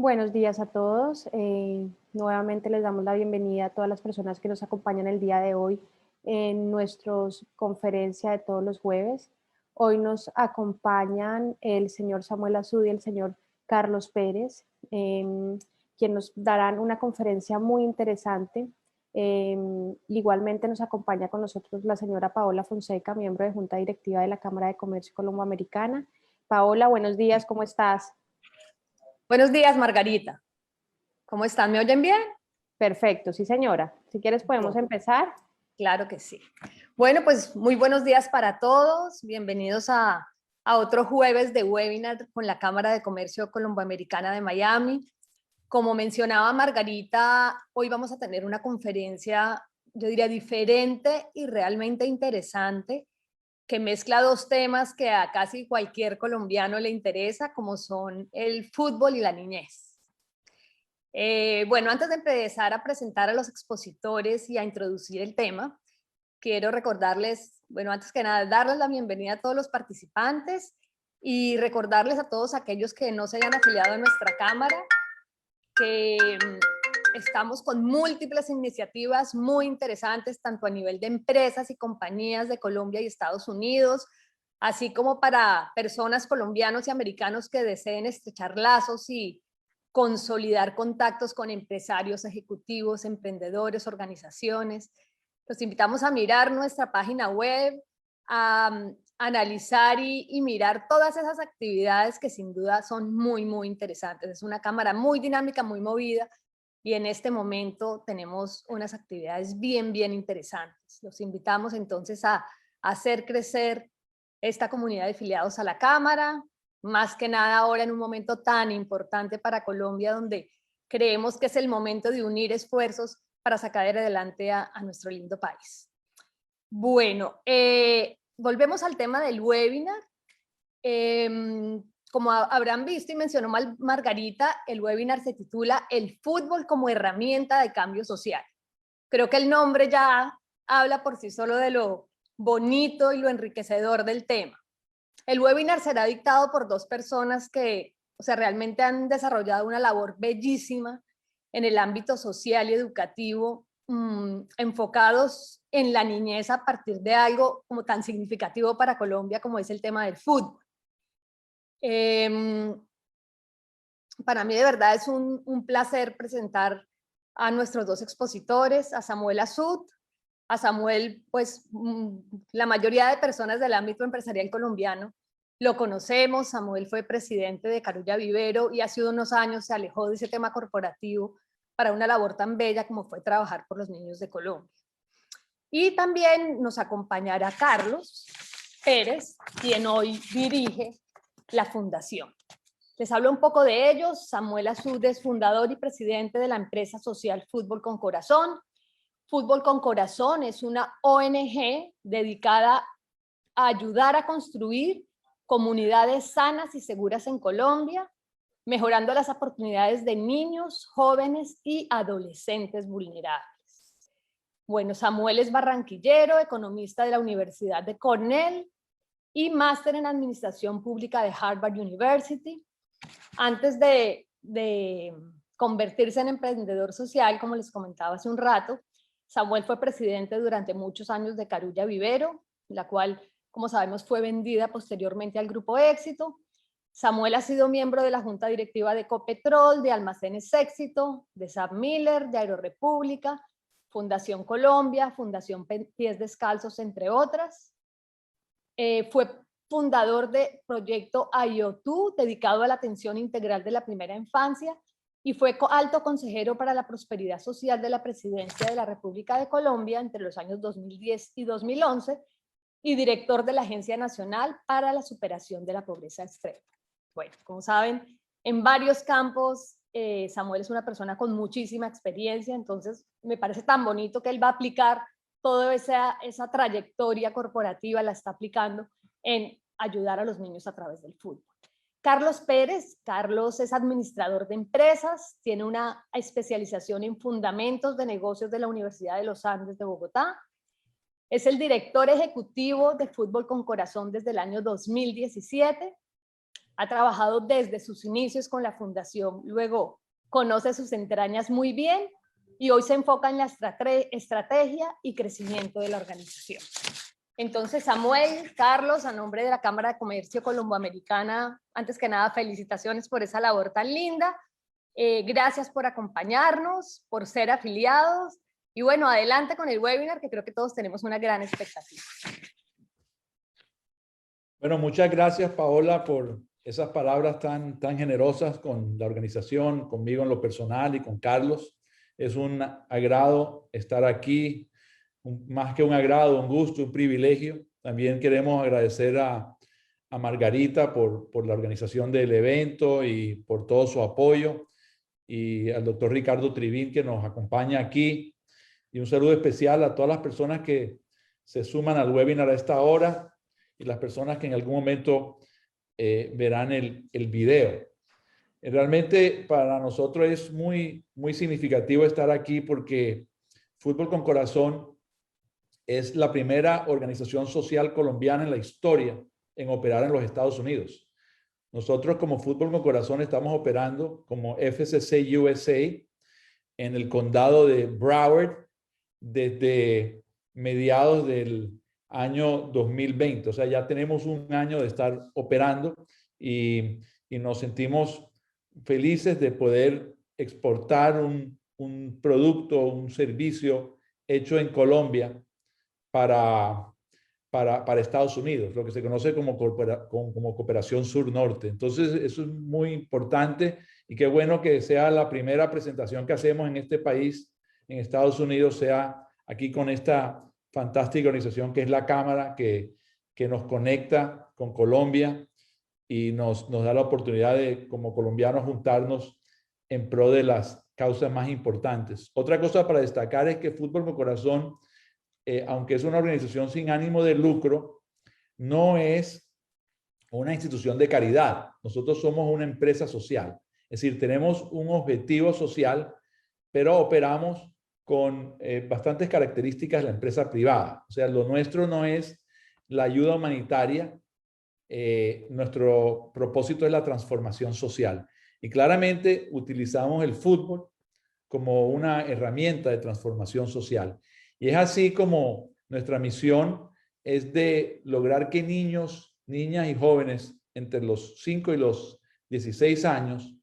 Buenos días a todos. Nuevamente les damos la bienvenida a todas las personas que nos acompañan el día de hoy en nuestra conferencia de todos los jueves. Hoy nos acompañan el señor Samuel Azud y el señor Carlos Pérez, quien nos darán una conferencia muy interesante. Igualmente nos acompaña con nosotros la señora Paola Fonseca, miembro de Junta Directiva de la Cámara de Comercio Colomboamericana. Paola, buenos días, ¿cómo estás? Buenos días, Margarita. ¿Cómo están? ¿Me oyen bien? Perfecto, sí señora. Si quieres podemos Bien, empezar. claro que sí. Bueno, pues muy buenos días para todos. Bienvenidos a otro jueves de webinar con la Cámara de Comercio Colomboamericana de Miami. Como mencionaba Margarita, hoy vamos a tener una conferencia, yo diría, diferente y realmente interesante, que mezcla dos temas que a casi cualquier colombiano le interesa, como son el fútbol y la niñez. Bueno, antes de empezar a presentar a los expositores y a introducir el tema, quiero recordarles, bueno, antes que nada, darles la bienvenida a todos los participantes y recordarles a todos aquellos que no se hayan afiliado a nuestra cámara que estamos con múltiples iniciativas muy interesantes, tanto a nivel de empresas y compañías de Colombia y Estados Unidos, así como para personas colombianos y americanos que deseen estrechar lazos y consolidar contactos con empresarios, ejecutivos, emprendedores, organizaciones. Los invitamos a mirar nuestra página web, a analizar y mirar todas esas actividades que sin duda son muy, muy interesantes. Es una cámara muy dinámica, muy movida y en este momento tenemos unas actividades bien, bien interesantes. Los invitamos entonces a hacer crecer esta comunidad de afiliados a la cámara, más que nada ahora en un momento tan importante para Colombia, donde creemos que es el momento de unir esfuerzos para sacar adelante a nuestro lindo país. Bueno, volvemos al tema del webinar. Como habrán visto y mencionó Margarita, el webinar se titula El fútbol como herramienta de cambio social. Creo que el nombre ya habla por sí solo de lo bonito y lo enriquecedor del tema. El webinar será dictado por dos personas que, realmente han desarrollado una labor bellísima en el ámbito social y educativo, enfocados en la niñez a partir de algo como tan significativo para Colombia como es el tema del fútbol. Para mí de verdad es un placer presentar a nuestros dos expositores, a Samuel Azud. A Samuel, pues la mayoría de personas del ámbito empresarial colombiano lo conocemos. Samuel fue presidente de Carulla Vivero y hace unos años se alejó de ese tema corporativo para una labor tan bella como fue trabajar por los niños de Colombia. Y también nos acompañará Carlos Pérez, quien hoy dirige la fundación. Les hablo un poco de ellos. Samuel Azud es fundador y presidente de la empresa social Fútbol con Corazón. Fútbol con Corazón es una ONG dedicada a ayudar a construir comunidades sanas y seguras en Colombia, mejorando las oportunidades de niños, jóvenes y adolescentes vulnerables. Bueno, Samuel es barranquillero, economista de la Universidad de Cornell y máster en Administración Pública de Harvard University. Antes de convertirse en emprendedor social, como les comentaba hace un rato, Samuel fue presidente durante muchos años de Carulla Vivero, la cual, como sabemos, fue vendida posteriormente al Grupo Éxito. Samuel ha sido miembro de la Junta Directiva de Copetrol, de Almacenes Éxito, de SAP Miller, de Aerorepública, Fundación Colombia, Fundación Pies Descalzos, entre otras. Fue fundador de Proyecto IO2, dedicado a la atención integral de la primera infancia, y fue alto consejero para la prosperidad social de la Presidencia de la República de Colombia entre los años 2010 y 2011, y director de la Agencia Nacional para la Superación de la Pobreza Extrema. Bueno, como saben, en varios campos, Samuel es una persona con muchísima experiencia, entonces me parece tan bonito que él va a aplicar toda esa trayectoria corporativa, la está aplicando en ayudar a los niños a través del fútbol. Carlos Pérez. Carlos es administrador de empresas, tiene una especialización en fundamentos de negocios de la Universidad de los Andes de Bogotá. Es el director ejecutivo de Fútbol con Corazón desde el año 2017. ha trabajado desde sus inicios con la fundación, luego conoce sus entrañas muy bien y hoy se enfoca en la estrategia y crecimiento de la organización. Entonces, Samuel, Carlos, a nombre de la Cámara de Comercio Colomboamericana, antes que nada, felicitaciones por esa labor tan linda. Gracias por acompañarnos, por ser afiliados. Y bueno, adelante con el webinar, que creo que todos tenemos una gran expectativa. Bueno, muchas gracias, Paola, por esas palabras tan generosas con la organización, conmigo en lo personal y con Carlos. Es un agrado estar aquí, más que un agrado, un gusto, un privilegio. También queremos agradecer a Margarita por la organización del evento y por todo su apoyo, y al doctor Ricardo Trivín, que nos acompaña aquí. Y un saludo especial a todas las personas que se suman al webinar a esta hora y las personas que en algún momento verán el video. Realmente para nosotros es muy significativo estar aquí, porque Fútbol con Corazón es la primera organización social colombiana en la historia en operar en los Estados Unidos. Nosotros como Fútbol con Corazón estamos operando como FCC USA en el condado de Broward desde mediados del año 2020. O sea, ya tenemos un año de estar operando y nos sentimos felices de poder exportar un producto, un servicio hecho en Colombia para Estados Unidos, lo que se conoce como Cooperación Sur-Norte. Entonces, eso es muy importante, y qué bueno que sea la primera presentación que hacemos en este país, en Estados Unidos, sea aquí con esta fantástica organización que es la Cámara, que nos conecta con Colombia y nos da la oportunidad de, como colombianos, juntarnos en pro de las causas más importantes. Otra cosa para destacar es que Fútbol con Corazón, aunque es una organización sin ánimo de lucro, no es una institución de caridad. Nosotros somos una empresa social. Es decir, tenemos un objetivo social, pero operamos con bastantes características de la empresa privada. O sea, lo nuestro no es la ayuda humanitaria. Nuestro propósito es la transformación social. Y claramente utilizamos el fútbol como una herramienta de transformación social. Y es así como nuestra misión es de lograr que niños, niñas y jóvenes entre los 5 y los 16 años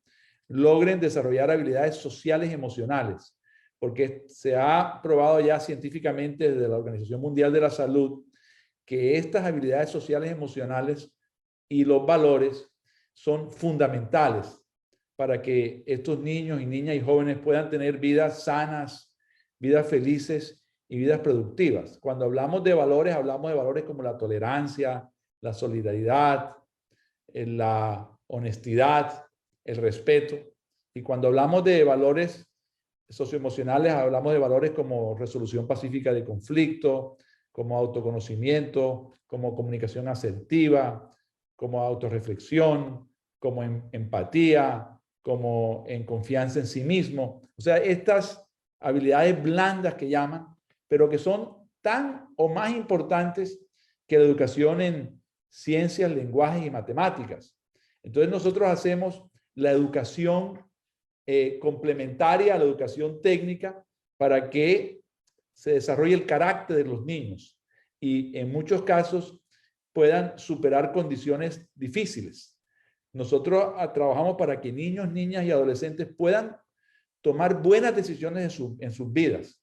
logren desarrollar habilidades sociales y emocionales, porque se ha probado ya científicamente desde la Organización Mundial de la Salud que estas habilidades sociales y emocionales y los valores son fundamentales para que estos niños y niñas y jóvenes puedan tener vidas sanas, vidas felices y vidas productivas. Cuando hablamos de valores como la tolerancia, la solidaridad, la honestidad, el respeto. Y cuando hablamos de valores socioemocionales, hablamos de valores como resolución pacífica de conflicto, como autoconocimiento, como comunicación asertiva, como autorreflexión, como empatía, como en confianza en sí mismo. O sea, estas habilidades blandas que llaman, pero que son tan o más importantes que la educación en ciencias, lenguajes y matemáticas. Entonces nosotros hacemos la educación complementaria a la educación técnica para que se desarrolle el carácter de los niños y en muchos casos puedan superar condiciones difíciles. Nosotros trabajamos para que niños, niñas y adolescentes puedan tomar buenas decisiones en sus vidas,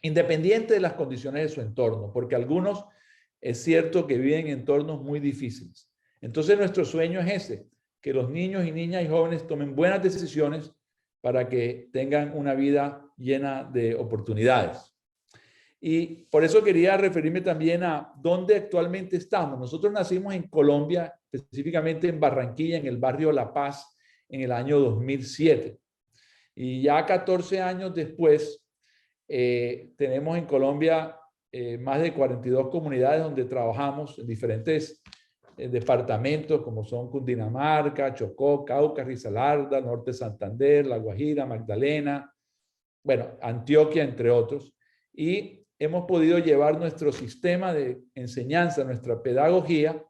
independiente de las condiciones de su entorno, porque algunos es cierto que viven en entornos muy difíciles. Entonces nuestro sueño es ese, que los niños y niñas y jóvenes tomen buenas decisiones para que tengan una vida llena de oportunidades. Y por eso quería referirme también a dónde actualmente estamos. Nosotros nacimos en Colombia, específicamente en Barranquilla, en el barrio La Paz, en el año 2007. Y ya 14 años después, tenemos en Colombia más de 42 comunidades donde trabajamos en diferentes departamentos como son Cundinamarca, Chocó, Cauca, Risaralda, Norte de Santander, La Guajira, Magdalena, bueno, Antioquia, entre otros. Y hemos podido llevar nuestro sistema de enseñanza, nuestra pedagogía,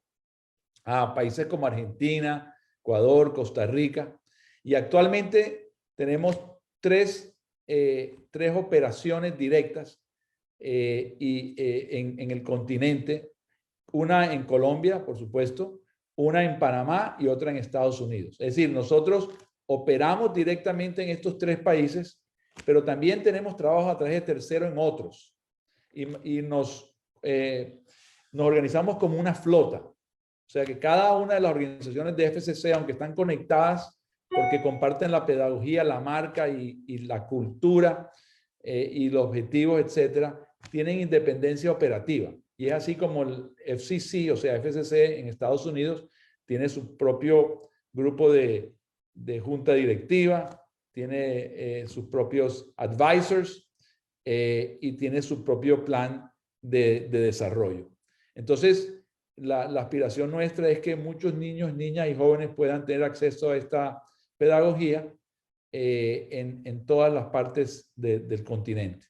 a países como Argentina, Ecuador, Costa Rica. Y actualmente tenemos tres operaciones directas en el continente. Una en Colombia, por supuesto, una en Panamá y otra en Estados Unidos. Es decir, nosotros operamos directamente en estos tres países, pero también tenemos trabajo a través de terceros en otros. Y nos organizamos como una flota. O sea que cada una de las organizaciones de FCC, aunque están conectadas porque comparten la pedagogía, la marca y la cultura y los objetivos, etcétera, tienen independencia operativa. Y es así como el FCC, o sea, FCC en Estados Unidos, tiene su propio grupo de junta directiva, tiene sus propios advisors y tiene su propio plan de desarrollo. Entonces, la aspiración nuestra es que muchos niños, niñas y jóvenes puedan tener acceso a esta pedagogía en todas las partes del continente.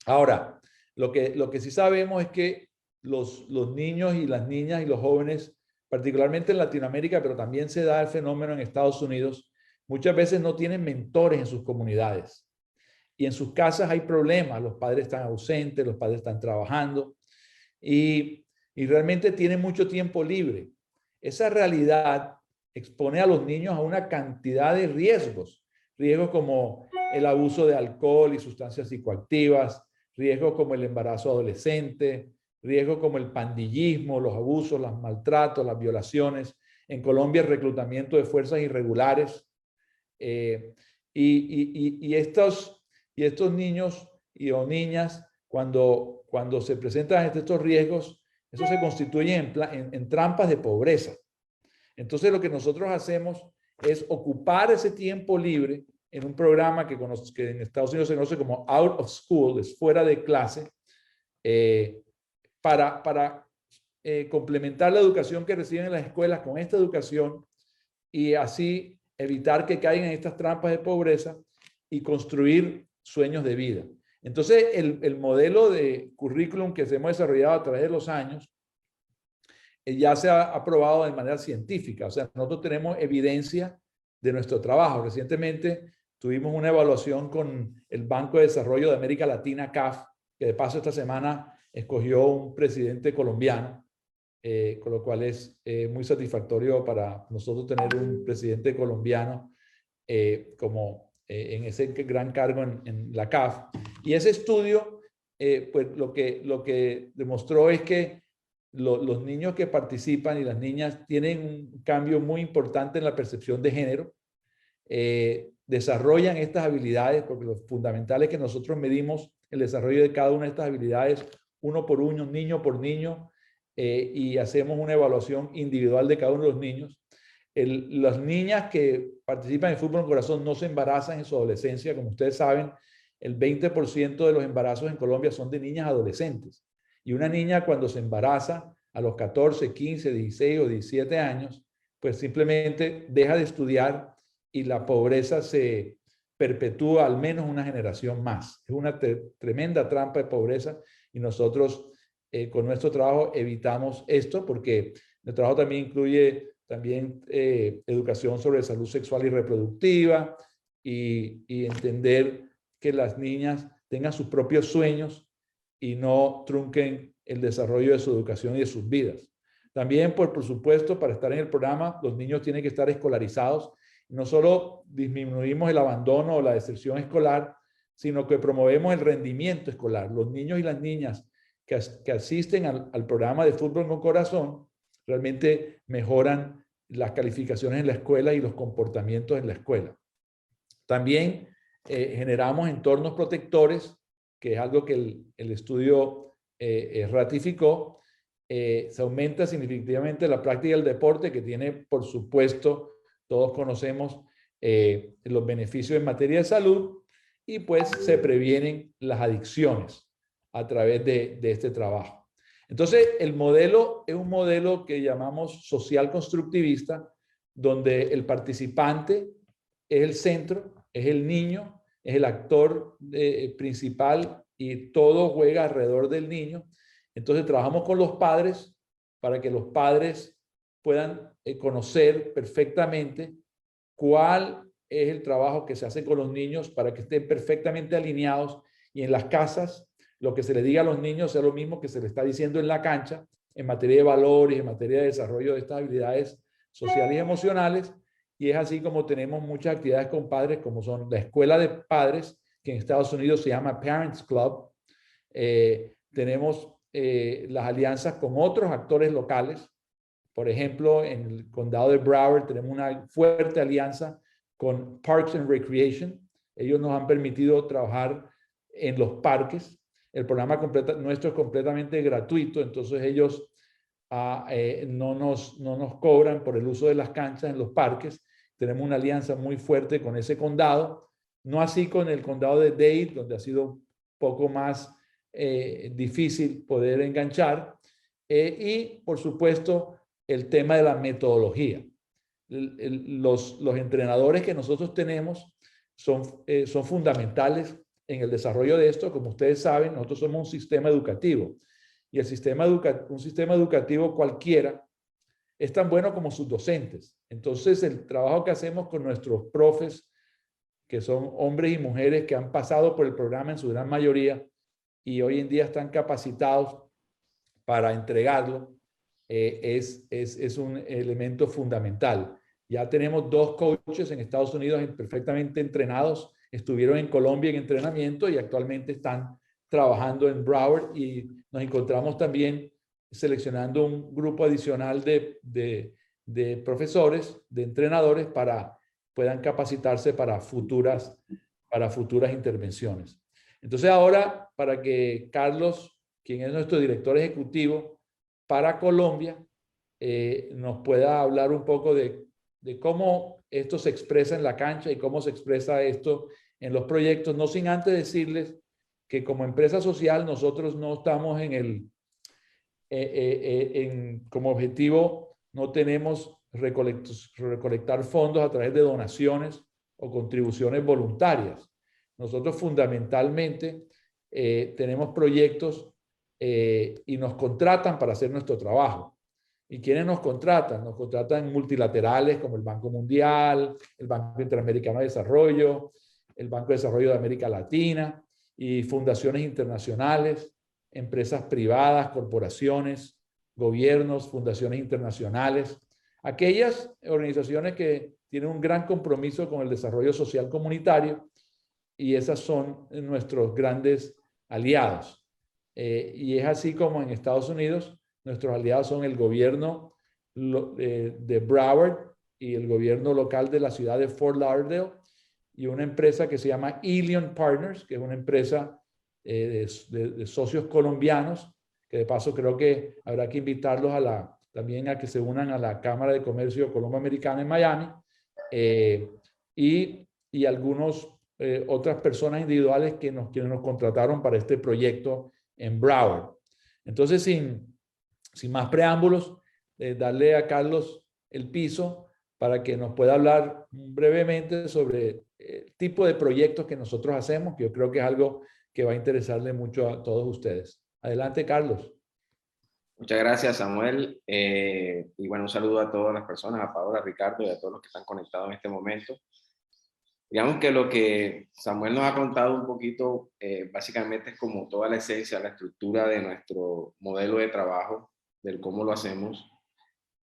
Ahora, lo que sí sabemos es que los niños y las niñas y los jóvenes, particularmente en Latinoamérica, pero también se da el fenómeno en Estados Unidos, muchas veces no tienen mentores en sus comunidades. Y en sus casas hay problemas, los padres están ausentes, los padres están trabajando y realmente tienen mucho tiempo libre. Esa realidad expone a los niños a una cantidad de riesgos como el abuso de alcohol y sustancias psicoactivas, riesgos como el embarazo adolescente, riesgos como el pandillismo, los abusos, los maltratos, las violaciones. En Colombia, el reclutamiento de fuerzas irregulares. Y estos niños o niñas, cuando se presentan estos riesgos, eso se constituye en trampas de pobreza. Entonces, lo que nosotros hacemos es ocupar ese tiempo libre en un programa que en Estados Unidos se conoce como out of school, es fuera de clase, para complementar la educación que reciben en las escuelas con esta educación y así evitar que caigan en estas trampas de pobreza y construir sueños de vida. Entonces, el modelo de currículum que hemos desarrollado a través de los años ya se ha aprobado de manera científica. O sea, nosotros tenemos evidencia de nuestro trabajo. Recientemente tuvimos una evaluación con el Banco de Desarrollo de América Latina, CAF, que de paso esta semana escogió un presidente colombiano, con lo cual es muy satisfactorio para nosotros tener un presidente colombiano en ese gran cargo en la CAF. Y ese estudio, pues lo que demostró es que los niños que participan y las niñas tienen un cambio muy importante en la percepción de género, desarrollan estas habilidades, porque lo fundamental es que nosotros medimos el desarrollo de cada una de estas habilidades uno por uno, niño por niño, y hacemos una evaluación individual de cada uno de los niños. Las niñas que participan en Fútbol con Corazón no se embarazan en su adolescencia. Como ustedes saben, el 20% de los embarazos en Colombia son de niñas adolescentes. Y una niña cuando se embaraza a los 14, 15, 16 o 17 años, pues simplemente deja de estudiar y la pobreza se perpetúa al menos una generación más. Es una tremenda trampa de pobreza y nosotros con nuestro trabajo evitamos esto porque nuestro trabajo también incluye educación sobre salud sexual y reproductiva y entender que las niñas tengan sus propios sueños y no trunquen el desarrollo de su educación y de sus vidas. También, por supuesto, para estar en el programa, los niños tienen que estar escolarizados. No solo disminuimos el abandono o la deserción escolar, sino que promovemos el rendimiento escolar. Los niños y las niñas que asisten al programa de Fútbol con Corazón realmente mejoran las calificaciones en la escuela y los comportamientos en la escuela. También generamos entornos protectores, que es algo que el estudio ratificó. Se aumenta significativamente la práctica del deporte, que tiene, por supuesto, todos conocemos los beneficios en materia de salud, y pues se previenen las adicciones a través de este trabajo. Entonces, el modelo es un modelo que llamamos social constructivista, donde el participante es el centro, es el niño, es el actor principal y todo juega alrededor del niño. Entonces, trabajamos con los padres para que los padres puedan conocer perfectamente cuál es el trabajo que se hace con los niños para que estén perfectamente alineados y en las casas lo que se le diga a los niños sea lo mismo que se le está diciendo en la cancha en materia de valores, en materia de desarrollo de estas habilidades sociales y emocionales. Y es así como tenemos muchas actividades con padres, como son la escuela de padres, que en Estados Unidos se llama Parents Club. Tenemos las alianzas con otros actores locales. Por ejemplo, en el condado de Broward tenemos una fuerte alianza con Parks and Recreation. Ellos nos han permitido trabajar en los parques. El programa nuestro es completamente gratuito, entonces ellos no nos cobran por el uso de las canchas en los parques. Tenemos una alianza muy fuerte con ese condado, no así con el condado de Dade, donde ha sido un poco más difícil poder enganchar. Y, por supuesto, el tema de la metodología. Los entrenadores que nosotros tenemos son fundamentales en el desarrollo de esto. Como ustedes saben, nosotros somos un sistema educativo y un sistema educativo cualquiera es tan bueno como sus docentes. Entonces, el trabajo que hacemos con nuestros profes, que son hombres y mujeres que han pasado por el programa en su gran mayoría y hoy en día están capacitados para entregarlo, es un elemento fundamental. Ya tenemos 2 coaches en Estados Unidos perfectamente entrenados, estuvieron en Colombia en entrenamiento y actualmente están trabajando en Broward, y nos encontramos también seleccionando un grupo adicional de profesores, de entrenadores, para puedan capacitarse para futuras intervenciones. Entonces ahora, para que Carlos, quien es nuestro director ejecutivo para Colombia, nos pueda hablar un poco de cómo esto se expresa en la cancha y cómo se expresa esto en los proyectos, no sin antes decirles que como empresa social nosotros no estamos como objetivo, no tenemos recolectar fondos a través de donaciones o contribuciones voluntarias. Nosotros fundamentalmente tenemos proyectos y nos contratan para hacer nuestro trabajo. ¿Y quiénes nos contratan? Nos contratan multilaterales como el Banco Mundial, el Banco Interamericano de Desarrollo, el Banco de Desarrollo de América Latina y fundaciones internacionales, empresas privadas, corporaciones, gobiernos, fundaciones internacionales, aquellas organizaciones que tienen un gran compromiso con el desarrollo social comunitario, y esas son nuestros grandes aliados. Y es así como en Estados Unidos nuestros aliados son el gobierno de Broward y el gobierno local de la ciudad de Fort Lauderdale, y una empresa que se llama Elion Partners, que es una empresa de socios colombianos, que de paso creo que habrá que invitarlos también a que se unan a la Cámara de Comercio Colombo-Americana en Miami, y algunos otras personas individuales quienes nos contrataron para este proyecto en Broward. Entonces, sin más preámbulos, darle a Carlos el piso para que nos pueda hablar brevemente sobre el tipo de proyectos que nosotros hacemos, que yo creo que es algo que va a interesarle mucho a todos ustedes. Adelante, Carlos. Muchas gracias, Samuel. Y bueno, un saludo a todas las personas, a Paola, a Ricardo y a todos los que están conectados en este momento. Digamos que lo que Samuel nos ha contado un poquito, básicamente es como toda la esencia, la estructura de nuestro modelo de trabajo, del cómo lo hacemos.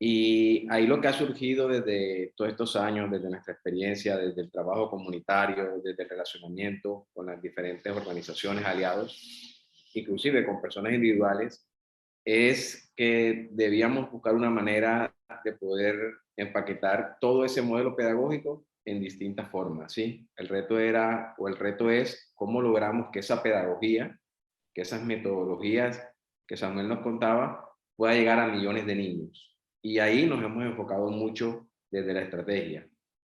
Y ahí lo que ha surgido desde todos estos años, desde nuestra experiencia, desde el trabajo comunitario, desde el relacionamiento con las diferentes organizaciones, aliados, inclusive con personas individuales, es que debíamos buscar una manera de poder empaquetar todo ese modelo pedagógico en distintas formas, ¿sí? El reto es cómo logramos que esa pedagogía, que esas metodologías que Samuel nos contaba, pueda llegar a millones de niños. Y ahí nos hemos enfocado mucho desde la estrategia,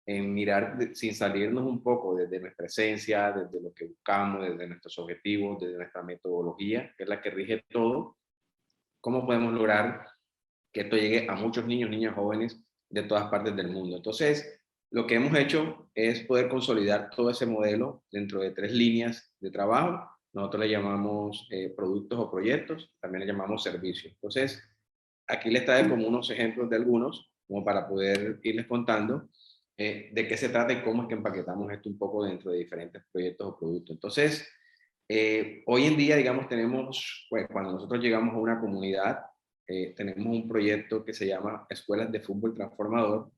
en mirar sin salirnos un poco desde nuestra esencia, desde lo que buscamos, desde nuestros objetivos, desde nuestra metodología, que es la que rige todo, cómo podemos lograr que esto llegue a muchos niños, niñas, jóvenes de todas partes del mundo. Entonces, lo que hemos hecho es poder consolidar todo ese modelo dentro de 3 líneas de trabajo. Nosotros le llamamos productos o proyectos, también le llamamos servicios. Entonces, aquí les traigo como unos ejemplos de algunos, como para poder irles contando de qué se trata y cómo es que empaquetamos esto un poco dentro de diferentes proyectos o productos. Entonces, hoy en día, digamos, tenemos, pues, cuando nosotros llegamos a una comunidad, tenemos un proyecto que se llama Escuelas de Fútbol Transformador,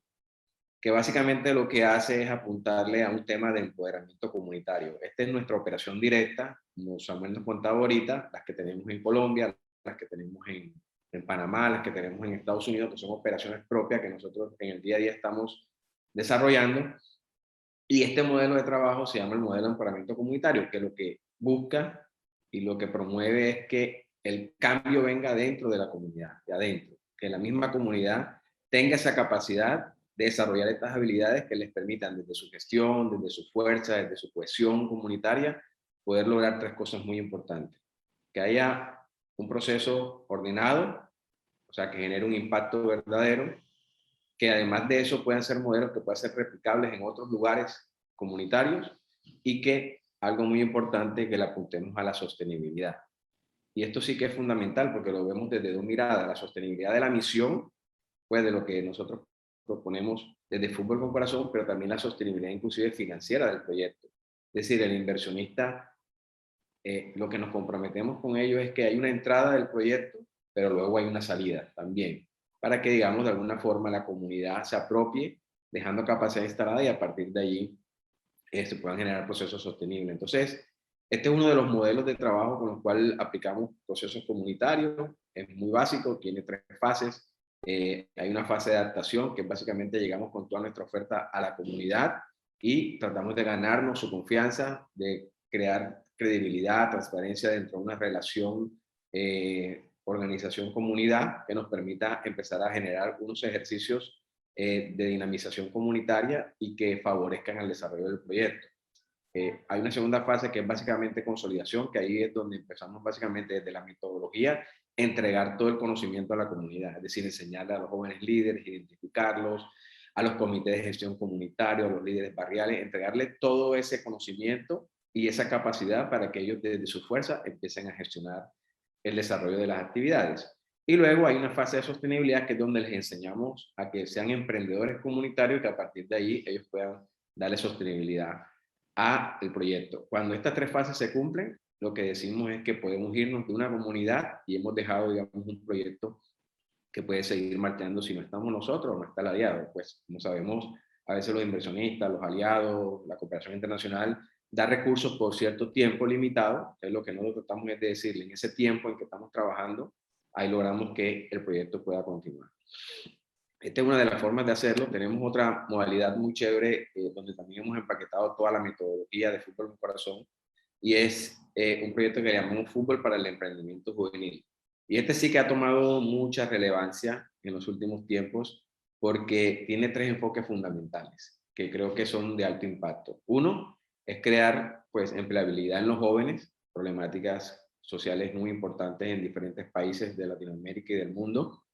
que básicamente lo que hace es apuntarle a un tema de empoderamiento comunitario. Esta es nuestra operación directa, como Samuel nos contaba ahorita, las que tenemos en Colombia, las que tenemos en Panamá, las que tenemos en Estados Unidos, que son operaciones propias que nosotros en el día a día estamos desarrollando. Y este modelo de trabajo se llama el modelo de empoderamiento comunitario, que lo que busca y lo que promueve es que el cambio venga dentro de la comunidad, de adentro, que la misma comunidad tenga esa capacidad de desarrollar estas habilidades que les permitan desde su gestión, desde su fuerza, desde su cohesión comunitaria, poder lograr tres cosas muy importantes. Que haya un proceso ordenado, o sea, que genere un impacto verdadero, que además de eso puedan ser modelos que puedan ser replicables en otros lugares comunitarios y que, algo muy importante, que le apuntemos a la sostenibilidad. Y esto sí que es fundamental porque lo vemos desde dos miradas, la sostenibilidad de la misión, pues de lo que nosotros proponemos desde Fútbol con Corazón, pero también la sostenibilidad inclusive financiera del proyecto. Es decir, el inversionista, lo que nos comprometemos con ellos es que hay una entrada del proyecto, pero luego hay una salida también, para que, digamos, de alguna forma la comunidad se apropie, dejando capacidad instalada y a partir de allí se puedan generar procesos sostenibles. Entonces, este es uno de los modelos de trabajo con los cuales aplicamos procesos comunitarios, es muy básico, tiene tres fases. Hay una fase de adaptación, que básicamente llegamos con toda nuestra oferta a la comunidad y tratamos de ganarnos su confianza, de crear credibilidad, transparencia dentro de una relación organización-comunidad que nos permita empezar a generar unos ejercicios de dinamización comunitaria y que favorezcan el desarrollo del proyecto. Hay una segunda fase que es básicamente consolidación, que ahí es donde empezamos básicamente desde la metodología, entregar todo el conocimiento a la comunidad, es decir, enseñarle a los jóvenes líderes, identificarlos, a los comités de gestión comunitaria, a los líderes barriales, entregarle todo ese conocimiento y esa capacidad para que ellos desde su fuerza empiecen a gestionar el desarrollo de las actividades. Y luego hay una fase de sostenibilidad que es donde les enseñamos a que sean emprendedores comunitarios y que a partir de ahí ellos puedan darle sostenibilidad al proyecto. Cuando estas tres fases se cumplen, lo que decimos es que podemos irnos de una comunidad y hemos dejado, digamos, un proyecto que puede seguir marchando si no estamos nosotros o no está el aliado. Pues, como sabemos, a veces los inversionistas, los aliados, la cooperación internacional da recursos por cierto tiempo limitado. Entonces, lo que nosotros tratamos es de decirle, en ese tiempo en que estamos trabajando, ahí logramos que el proyecto pueda continuar. Esta es una de las formas de hacerlo. Tenemos otra modalidad muy chévere, donde también hemos empaquetado toda la metodología de Fútbol con Corazón, y es un proyecto que llamamos Fútbol para el Emprendimiento Juvenil. Y este sí que ha tomado mucha relevancia en los últimos tiempos porque tiene tres enfoques fundamentales que creo que son de alto impacto. Uno es crear, pues, empleabilidad en los jóvenes, problemáticas sociales muy importantes en diferentes países de Latinoamérica y del mundo.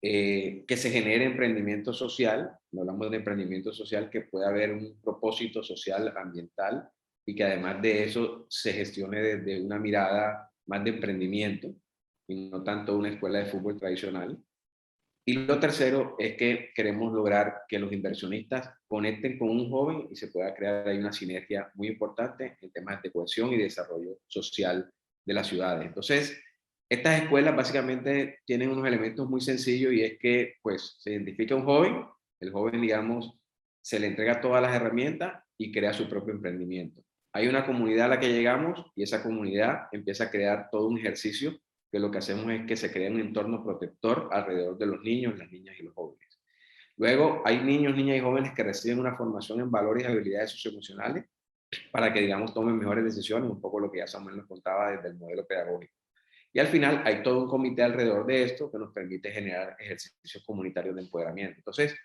Que se genere emprendimiento social, no hablamos de emprendimiento social, que pueda haber un propósito social, ambiental, y que además de eso se gestione desde una mirada más de emprendimiento y no tanto una escuela de fútbol tradicional. Y lo tercero es que queremos lograr que los inversionistas conecten con un joven y se pueda crear ahí una sinergia muy importante en temas de cohesión y desarrollo social de las ciudades. Entonces, estas escuelas básicamente tienen unos elementos muy sencillos y es que, pues, se identifica un joven, el joven, digamos, se le entrega todas las herramientas y crea su propio emprendimiento. Hay una comunidad a la que llegamos y esa comunidad empieza a crear todo un ejercicio que lo que hacemos es que se crea un entorno protector alrededor de los niños, las niñas y los jóvenes. Luego, hay niños, niñas y jóvenes que reciben una formación en valores y habilidades socioemocionales para que, digamos, tomen mejores decisiones, un poco lo que ya Samuel nos contaba desde el modelo pedagógico. Y al final hay todo un comité alrededor de esto que nos permite generar ejercicios comunitarios de empoderamiento. Entonces,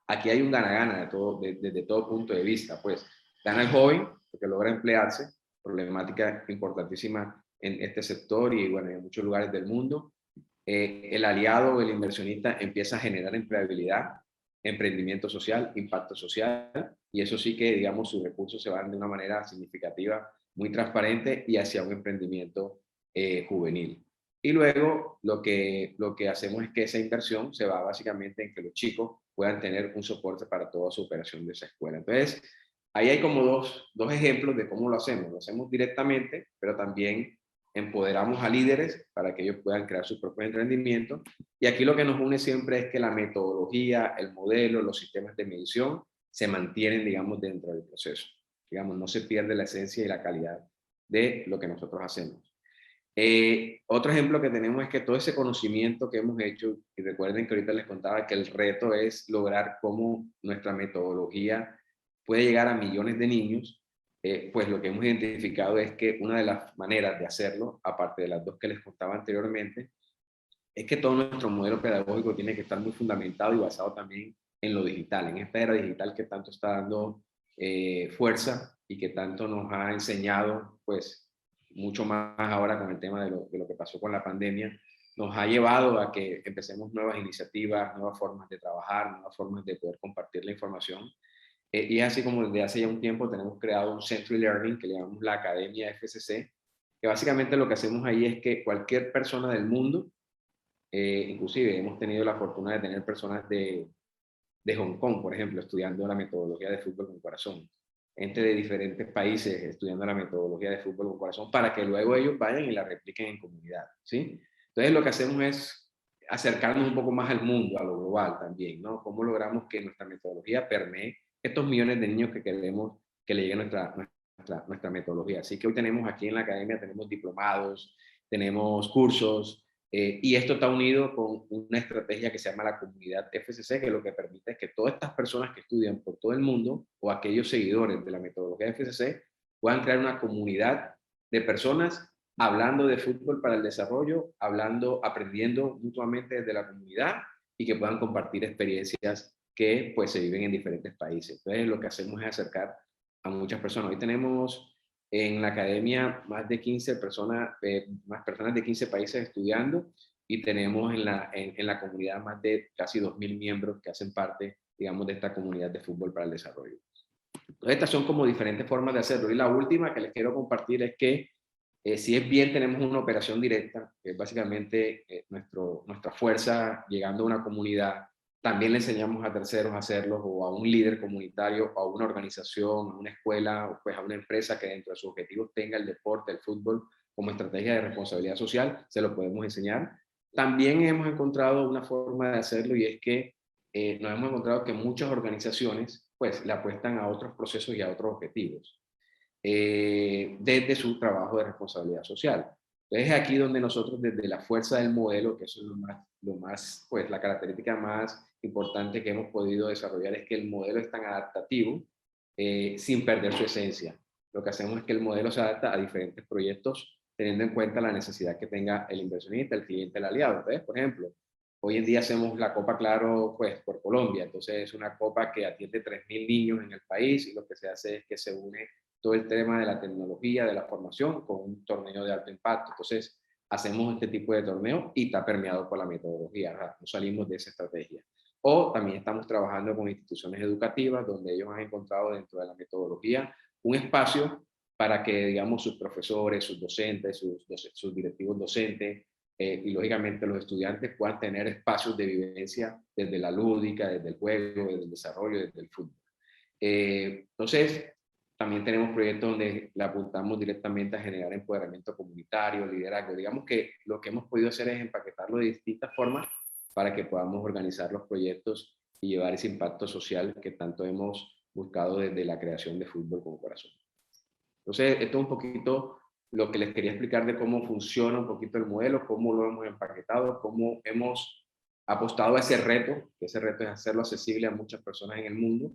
aquí hay un gana-gana desde todo punto de vista. Pues, gana el joven porque logra emplearse, problemática importantísima en este sector y, bueno, en muchos lugares del mundo. El aliado, el inversionista, empieza a generar empleabilidad, emprendimiento social, impacto social, y eso sí que, digamos, sus recursos se van de una manera significativa, muy transparente y hacia un emprendimiento juvenil. Y luego lo que hacemos es que esa inversión se va básicamente en que los chicos puedan tener un soporte para toda su operación de esa escuela. Entonces, ahí hay como dos ejemplos de cómo lo hacemos. Lo hacemos directamente, pero también empoderamos a líderes para que ellos puedan crear sus propios emprendimientos. Y aquí lo que nos une siempre es que la metodología, el modelo, los sistemas de medición se mantienen, digamos, dentro del proceso. Digamos, no se pierde la esencia y la calidad de lo que nosotros hacemos. Otro ejemplo que tenemos es que todo ese conocimiento que hemos hecho, y recuerden que ahorita les contaba que el reto es lograr cómo nuestra metodología puede llegar a millones de niños, pues lo que hemos identificado es que una de las maneras de hacerlo, aparte de las dos que les contaba anteriormente, es que todo nuestro modelo pedagógico tiene que estar muy fundamentado y basado también en lo digital, en esta era digital que tanto está dando fuerza y que tanto nos ha enseñado, pues, mucho más ahora con el tema de lo que pasó con la pandemia, nos ha llevado a que empecemos nuevas iniciativas, nuevas formas de trabajar, nuevas formas de poder compartir la información. Y es así como desde hace ya un tiempo tenemos creado un Centro e-Learning que le llamamos la Academia FCC, que básicamente lo que hacemos ahí es que cualquier persona del mundo, inclusive hemos tenido la fortuna de tener personas de Hong Kong, por ejemplo, estudiando la metodología de fútbol con corazón, gente de diferentes países estudiando la metodología de fútbol con corazón, para que luego ellos vayan y la repliquen en comunidad, ¿sí? Entonces lo que hacemos es acercarnos un poco más al mundo, a lo global también, ¿no? ¿Cómo logramos que nuestra metodología permee estos millones de niños que queremos que le llegue nuestra metodología? Así que hoy tenemos aquí en la academia, tenemos diplomados, tenemos cursos, y esto está unido con una estrategia que se llama la comunidad FCC, que lo que permite es que todas estas personas que estudian por todo el mundo o aquellos seguidores de la metodología FCC puedan crear una comunidad de personas hablando de fútbol para el desarrollo, aprendiendo mutuamente desde la comunidad y que puedan compartir experiencias que pues se viven en diferentes países. Entonces lo que hacemos es acercar a muchas personas. Hoy tenemos en la academia más de 15 personas, más personas de 15 países estudiando, y tenemos en la comunidad más de casi 2.000 miembros que hacen parte, digamos, de esta comunidad de fútbol para el desarrollo. Entonces estas son como diferentes formas de hacerlo. Y la última que les quiero compartir es que si es bien tenemos una operación directa, que es básicamente nuestra fuerza llegando a una comunidad. También le enseñamos a terceros a hacerlo, o a un líder comunitario, o a una organización, a una escuela, o pues a una empresa que dentro de sus objetivos tenga el deporte, el fútbol como estrategia de responsabilidad social, se lo podemos enseñar. También hemos encontrado una forma de hacerlo, y es que nos hemos encontrado que muchas organizaciones pues le apuestan a otros procesos y a otros objetivos desde su trabajo de responsabilidad social. Entonces es aquí donde nosotros, desde la fuerza del modelo, que eso es pues la característica más importante que hemos podido desarrollar, es que el modelo es tan adaptativo sin perder su esencia. Lo que hacemos es que el modelo se adapta a diferentes proyectos teniendo en cuenta la necesidad que tenga el inversionista, el cliente, el aliado. Entonces, por ejemplo, hoy en día hacemos la Copa Claro pues, por Colombia. Entonces es una copa que atiende 3.000 niños en el país, y lo que se hace es que se une todo el tema de la tecnología, de la formación, con un torneo de alto impacto. Entonces, hacemos este tipo de torneo y está permeado por la metodología, ¿verdad? No salimos de esa estrategia. O también estamos trabajando con instituciones educativas donde ellos han encontrado dentro de la metodología un espacio para que, digamos, sus profesores, sus docentes, sus directivos docentes, y lógicamente los estudiantes puedan tener espacios de vivencia desde la lúdica, desde el juego, desde el desarrollo, desde el fútbol. Entonces, también tenemos proyectos donde le apuntamos directamente a generar empoderamiento comunitario, liderazgo. Digamos que lo que hemos podido hacer es empaquetarlo de distintas formas para que podamos organizar los proyectos y llevar ese impacto social que tanto hemos buscado desde la creación de Fútbol con Corazón. Entonces, esto es un poquito lo que les quería explicar de cómo funciona un poquito el modelo, cómo lo hemos empaquetado, cómo hemos apostado a ese reto, que ese reto es hacerlo accesible a muchas personas en el mundo,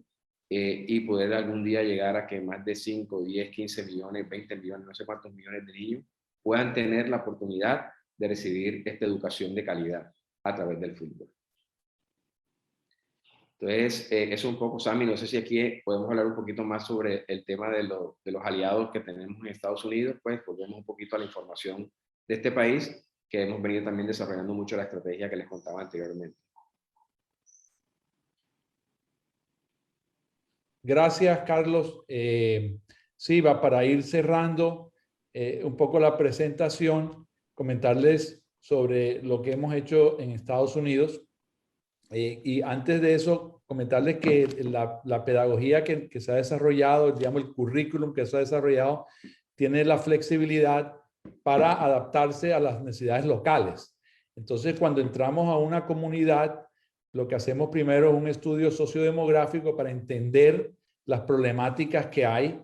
y poder algún día llegar a que más de 5, 10, 15 millones, 20 millones, no sé cuántos millones de niños puedan tener la oportunidad de recibir esta educación de calidad a través del fútbol. Entonces, eso es un poco, Sammy. No sé si aquí podemos hablar un poquito más sobre el tema de los aliados que tenemos en Estados Unidos. Pues volvemos un poquito a la información de este país, que hemos venido también desarrollando mucho la estrategia que les contaba anteriormente. Gracias, Carlos. Sí, va para ir cerrando un poco la presentación, comentarles sobre lo que hemos hecho en Estados Unidos. Y antes de eso, comentarles que la pedagogía que se ha desarrollado, digamos, el currículum que se ha desarrollado, tiene la flexibilidad para adaptarse a las necesidades locales. Entonces, cuando entramos a una comunidad, lo que hacemos primero es un estudio sociodemográfico para entender las problemáticas que hay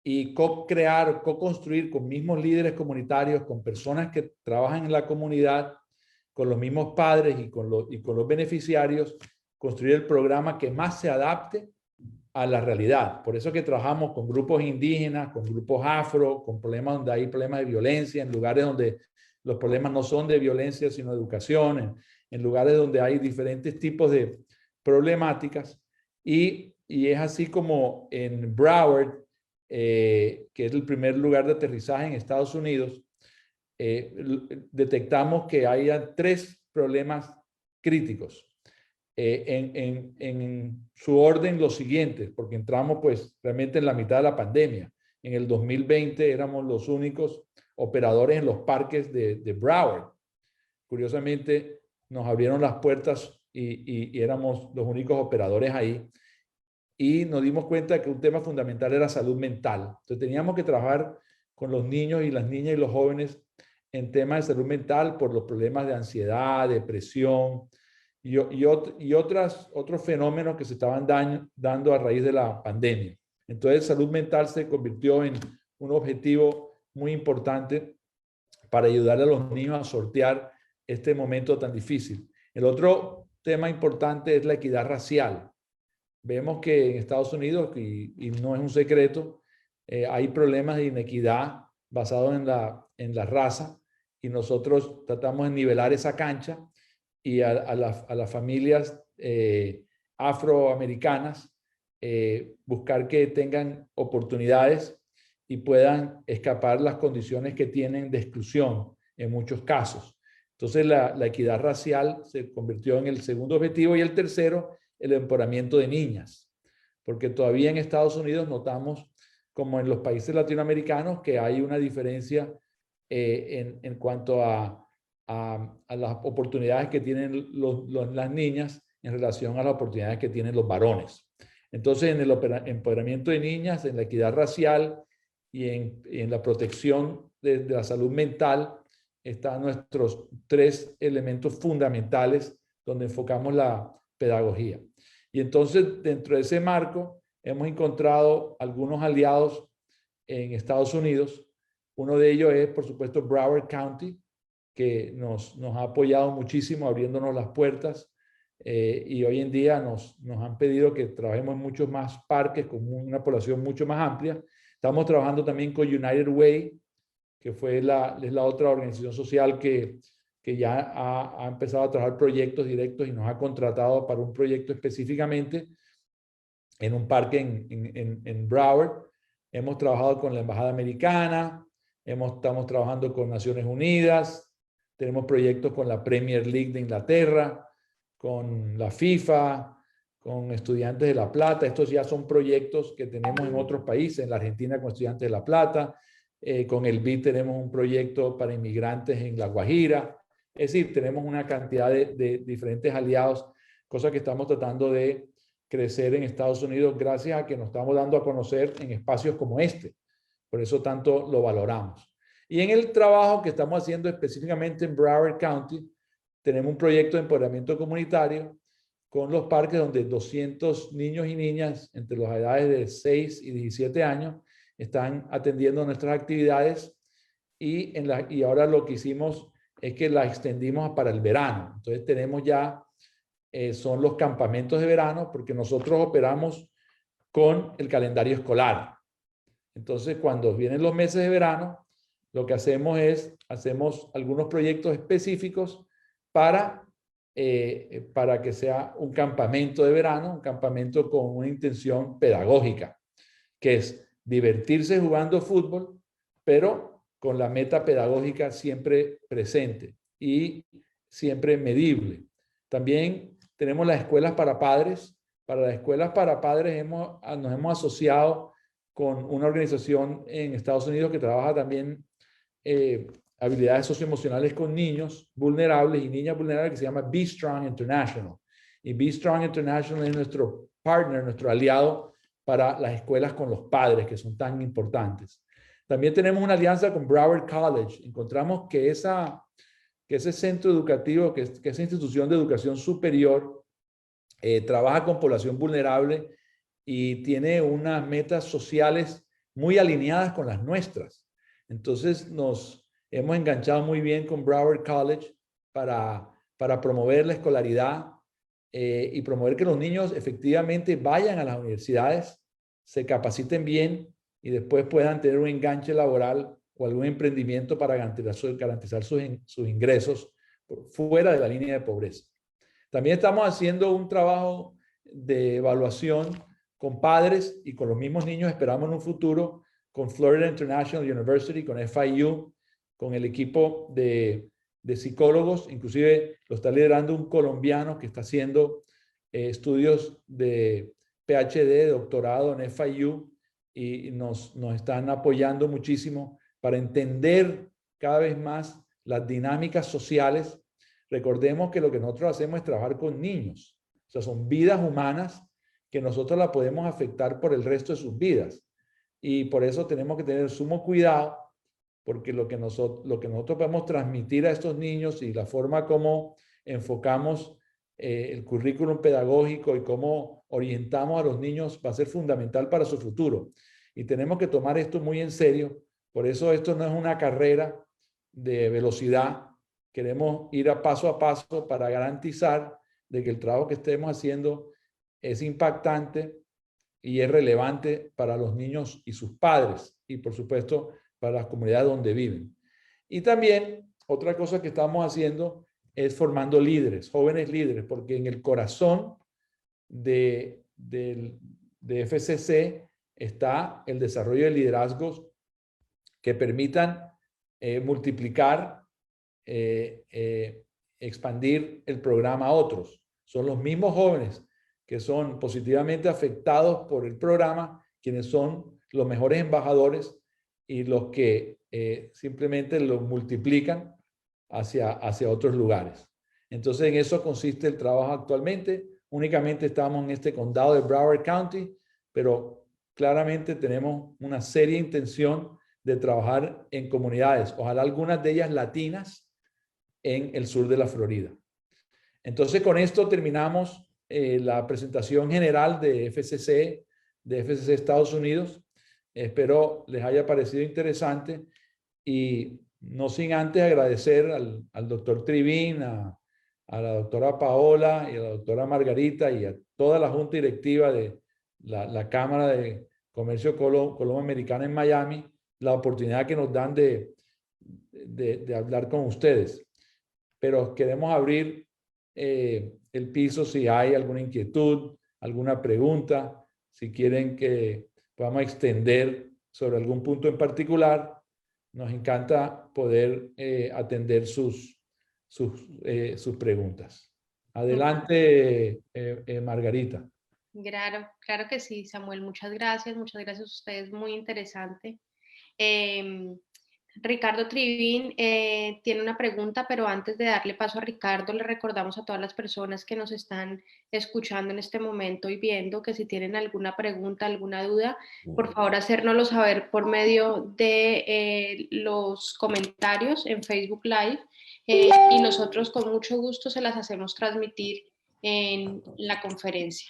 y co-crear, co-construir con mismos líderes comunitarios, con personas que trabajan en la comunidad, con los mismos padres y con los beneficiarios, construir el programa que más se adapte a la realidad. Por eso que trabajamos con grupos indígenas, con grupos afro, con problemas donde hay problemas de violencia, en lugares donde los problemas no son de violencia, sino de educación, en lugares donde hay diferentes tipos de problemáticas. Y es así como en Broward, que es el primer lugar de aterrizaje en Estados Unidos, detectamos que hay 3 problemas críticos. En su orden los siguientes, porque entramos pues realmente en la mitad de la pandemia. En el 2020 éramos los únicos operadores en los parques de Broward. Curiosamente nos abrieron las puertas y éramos los únicos operadores ahí. Y nos dimos cuenta que un tema fundamental era salud mental. Entonces teníamos que trabajar con los niños y las niñas y los jóvenes en temas de salud mental por los problemas de ansiedad, depresión y otros fenómenos que se estaban dando a raíz de la pandemia. Entonces salud mental se convirtió en un objetivo muy importante para ayudar a los niños a sortear este momento tan difícil. El otro tema importante es la equidad racial. Vemos que en Estados Unidos, y no es un secreto, hay problemas de inequidad basados en la raza, y nosotros tratamos de nivelar esa cancha y a las familias afroamericanas buscar que tengan oportunidades y puedan escapar las condiciones que tienen de exclusión en muchos casos. Entonces la equidad racial se convirtió en el segundo objetivo, y el tercero, el empoderamiento de niñas, porque todavía en Estados Unidos notamos, como en los países latinoamericanos, que hay una diferencia en cuanto a las oportunidades que tienen las niñas en relación a las oportunidades que tienen los varones. Entonces, en el empoderamiento de niñas, en la equidad racial y en la protección de la salud mental, están nuestros 3 elementos fundamentales donde enfocamos la pedagogía. Y entonces, dentro de ese marco, hemos encontrado algunos aliados en Estados Unidos. Uno de ellos es, por supuesto, Broward County, que nos ha apoyado muchísimo abriéndonos las puertas, y hoy en día nos han pedido que trabajemos en muchos más parques con una población mucho más amplia. Estamos trabajando también con United Way, que es la otra organización social que ya ha empezado a trabajar proyectos directos y nos ha contratado para un proyecto específicamente en un parque en Broward. Hemos trabajado con la Embajada Americana, estamos trabajando con Naciones Unidas, tenemos proyectos con la Premier League de Inglaterra, con la FIFA, con Estudiantes de La Plata. Estos ya son proyectos que tenemos en otros países, en la Argentina con Estudiantes de La Plata, con el BID tenemos un proyecto para inmigrantes en La Guajira. Es decir, tenemos una cantidad de diferentes aliados, cosa que estamos tratando de crecer en Estados Unidos gracias a que nos estamos dando a conocer en espacios como este. Por eso tanto lo valoramos. Y en el trabajo que estamos haciendo específicamente en Broward County, tenemos un proyecto de empoderamiento comunitario con los parques donde 200 niños y niñas entre las edades de 6 y 17 años están atendiendo nuestras actividades, y ahora lo que hicimos es que la extendimos para el verano. Entonces tenemos ya, son los campamentos de verano, porque nosotros operamos con el calendario escolar. Entonces cuando vienen los meses de verano, lo que hacemos algunos proyectos específicos para que sea un campamento de verano, un campamento con una intención pedagógica, que es divertirse jugando fútbol, pero con la meta pedagógica siempre presente y siempre medible. También tenemos las escuelas para padres. Para las escuelas para padres nos hemos asociado con una organización en Estados Unidos que trabaja también habilidades socioemocionales con niños vulnerables y niñas vulnerables que se llama Be Strong International. Y Be Strong International es nuestro partner, nuestro aliado para las escuelas con los padres, que son tan importantes. También tenemos una alianza con Broward College. Encontramos que ese centro educativo, que esa institución de educación superior, trabaja con población vulnerable y tiene unas metas sociales muy alineadas con las nuestras. Entonces nos hemos enganchado muy bien con Broward College para promover la escolaridad y promover que los niños efectivamente vayan a las universidades, se capaciten bien y después puedan tener un enganche laboral o algún emprendimiento para garantizar sus ingresos fuera de la línea de pobreza. También estamos haciendo un trabajo de evaluación con padres y con los mismos niños, esperamos en un futuro, con Florida International University, con FIU, con el equipo de psicólogos, inclusive lo está liderando un colombiano que está haciendo estudios de PhD, de doctorado en FIU, y nos están apoyando muchísimo para entender cada vez más las dinámicas sociales. Recordemos que lo que nosotros hacemos es trabajar con niños, o sea, son vidas humanas que nosotros la podemos afectar por el resto de sus vidas. Y por eso tenemos que tener sumo cuidado, porque lo que nosotros podemos transmitir a estos niños y la forma como enfocamos el currículum pedagógico y cómo orientamos a los niños va a ser fundamental para su futuro. Y tenemos que tomar esto muy en serio. Por eso esto no es una carrera de velocidad. Queremos ir a paso para garantizar de que el trabajo que estemos haciendo es impactante y es relevante para los niños y sus padres y, por supuesto, para las comunidades donde viven. Y también otra cosa que estamos haciendo es formando líderes, jóvenes líderes, porque en el corazón de FCC está el desarrollo de liderazgos que permitan multiplicar, expandir el programa a otros. Son los mismos jóvenes que son positivamente afectados por el programa quienes son los mejores embajadores y los que simplemente lo multiplican hacia otros lugares. Entonces, en eso consiste el trabajo actualmente. Únicamente estamos en este condado de Broward County, pero claramente tenemos una seria intención de trabajar en comunidades, ojalá algunas de ellas latinas, en el sur de la Florida. Entonces, con esto terminamos la presentación general de FCC Estados Unidos. Espero les haya parecido interesante y no sin antes agradecer al doctor Trivín, a la doctora Paola y a la doctora Margarita y a toda la junta directiva de la Cámara de Comercio Colombo-Americana en Miami, la oportunidad que nos dan de hablar con ustedes. Pero queremos abrir el piso si hay alguna inquietud, alguna pregunta, si quieren que podamos extender sobre algún punto en particular. Nos encanta poder atender sus preguntas. Adelante, Margarita. Claro que sí, Samuel. Muchas gracias a ustedes, muy interesante. Ricardo Trivín tiene una pregunta, pero antes de darle paso a Ricardo, le recordamos a todas las personas que nos están escuchando en este momento y viendo que si tienen alguna pregunta, alguna duda, por favor hacérnoslo saber por medio de los comentarios en Facebook Live y nosotros con mucho gusto se las hacemos transmitir en la conferencia.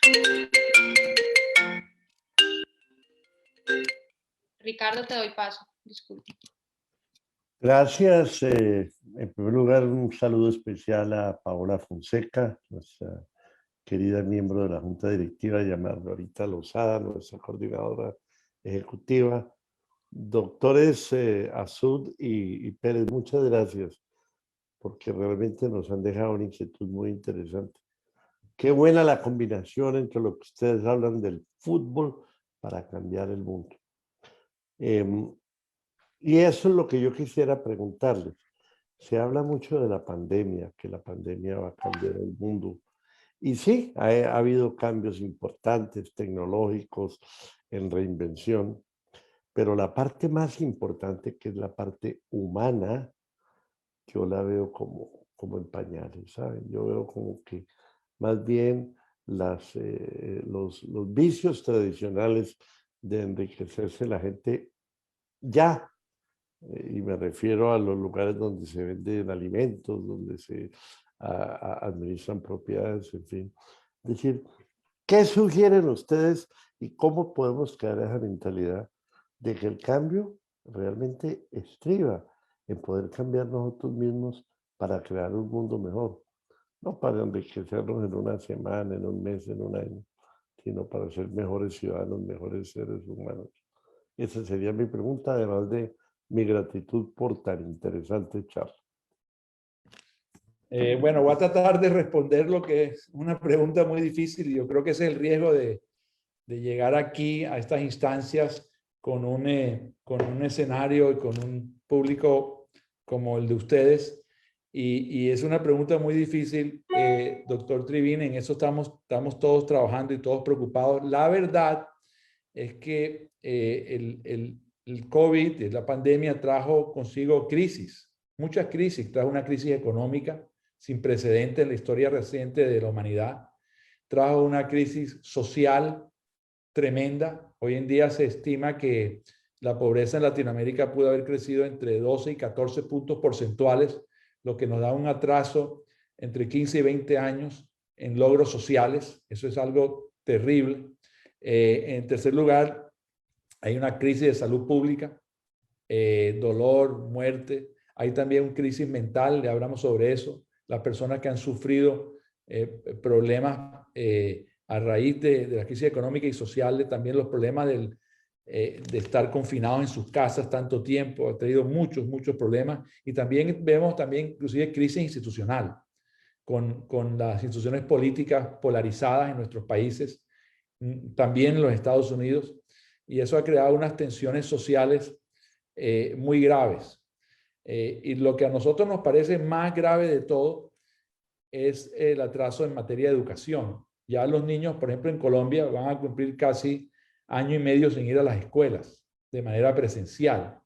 Ricardo, te doy paso. Disculpe. Gracias. En primer lugar, un saludo especial a Paola Fonseca, nuestra querida miembro de la Junta Directiva, y a Margarita Lozada, nuestra coordinadora ejecutiva. Doctores Azud y Pérez, muchas gracias, porque realmente nos han dejado una inquietud muy interesante. Qué buena la combinación entre lo que ustedes hablan del fútbol para cambiar el mundo. Y eso es lo que yo quisiera preguntarles. Se habla mucho de la pandemia, que la pandemia va a cambiar el mundo. Y sí, ha habido cambios importantes tecnológicos en reinvención, pero la parte más importante, que es la parte humana, yo la veo como en pañales, ¿saben? Yo veo como que más bien los vicios tradicionales de enriquecerse la gente ya, y me refiero a los lugares donde se venden alimentos, donde se administran propiedades, en fin. Es decir, ¿qué sugieren ustedes y cómo podemos crear esa mentalidad de que el cambio realmente estriba en poder cambiar nosotros mismos para crear un mundo mejor? No para enriquecernos en una semana, en un mes, en un año, sino para ser mejores ciudadanos, mejores seres humanos. Esa sería mi pregunta, además de mi gratitud por tan interesante charla. Bueno, voy a tratar de responder lo que es una pregunta muy difícil y yo creo que ese es el riesgo de llegar aquí a estas instancias con un escenario y con un público como el de ustedes. Y es una pregunta muy difícil, doctor Trivín, en eso estamos todos trabajando y todos preocupados. La verdad es que el COVID, la pandemia, trajo consigo crisis, muchas crisis. Trajo una crisis económica sin precedentes en la historia reciente de la humanidad. Trajo una crisis social tremenda. Hoy en día se estima que la pobreza en Latinoamérica pudo haber crecido entre 12 y 14 puntos porcentuales, lo que nos da un atraso entre 15 y 20 años en logros sociales. Eso es algo terrible. En tercer lugar, hay una crisis de salud pública, dolor, muerte. Hay también una crisis mental, le hablamos sobre eso. Las personas que han sufrido problemas a raíz de la crisis económica y social, también los problemas de estar confinados en sus casas tanto tiempo, ha traído muchos problemas. Y también vemos inclusive crisis institucional, con las instituciones políticas polarizadas en nuestros países, también en los Estados Unidos, y eso ha creado unas tensiones sociales muy graves. Y lo que a nosotros nos parece más grave de todo es el atraso en materia de educación. Ya los niños, por ejemplo, en Colombia van a cumplir casi año y medio sin ir a las escuelas de manera presencial,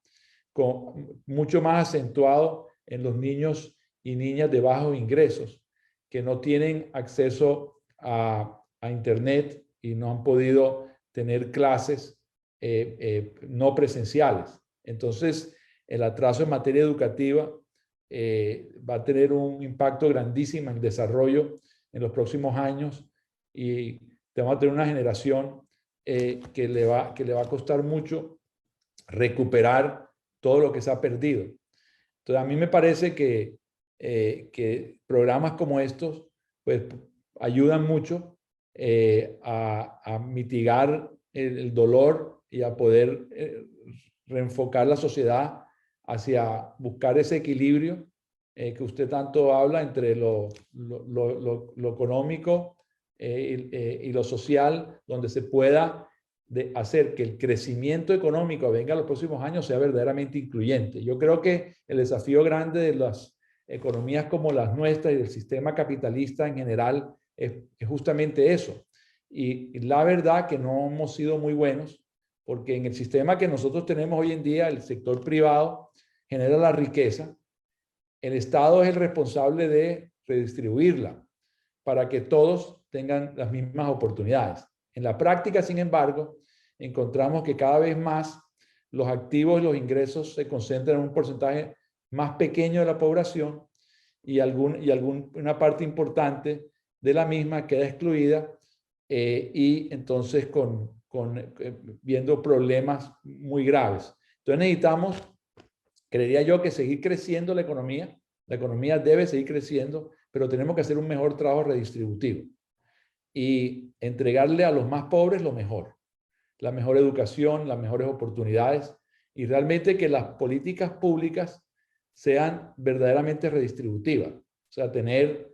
mucho más acentuado en los niños y niñas de bajos ingresos que no tienen acceso a Internet y no han podido tener clases no presenciales. Entonces, el atraso en materia educativa va a tener un impacto grandísimo en el desarrollo en los próximos años y vamos a tener una generación que le va a costar mucho recuperar todo lo que se ha perdido. Entonces, a mí me parece que programas como estos pues, ayudan mucho a mitigar el dolor y a poder reenfocar la sociedad hacia buscar ese equilibrio que usted tanto habla entre lo económico y lo social, donde se pueda hacer que el crecimiento económico venga en los próximos años sea verdaderamente incluyente. Yo creo que el desafío grande de las economías como las nuestras y del sistema capitalista en general es justamente eso. Y la verdad que no hemos sido muy buenos, porque en el sistema que nosotros tenemos hoy en día, el sector privado genera la riqueza, el Estado es el responsable de redistribuirla para que todos tengan las mismas oportunidades. En la práctica, sin embargo, encontramos que cada vez más los activos y los ingresos se concentran en un porcentaje más pequeño de la población y una parte importante de la misma queda excluida y entonces viendo problemas muy graves. Entonces necesitamos, creería yo, que seguir creciendo la economía. La economía debe seguir creciendo, pero tenemos que hacer un mejor trabajo redistributivo y entregarle a los más pobres lo mejor, la mejor educación, las mejores oportunidades y realmente que las políticas públicas sean verdaderamente redistributivas. O sea, tener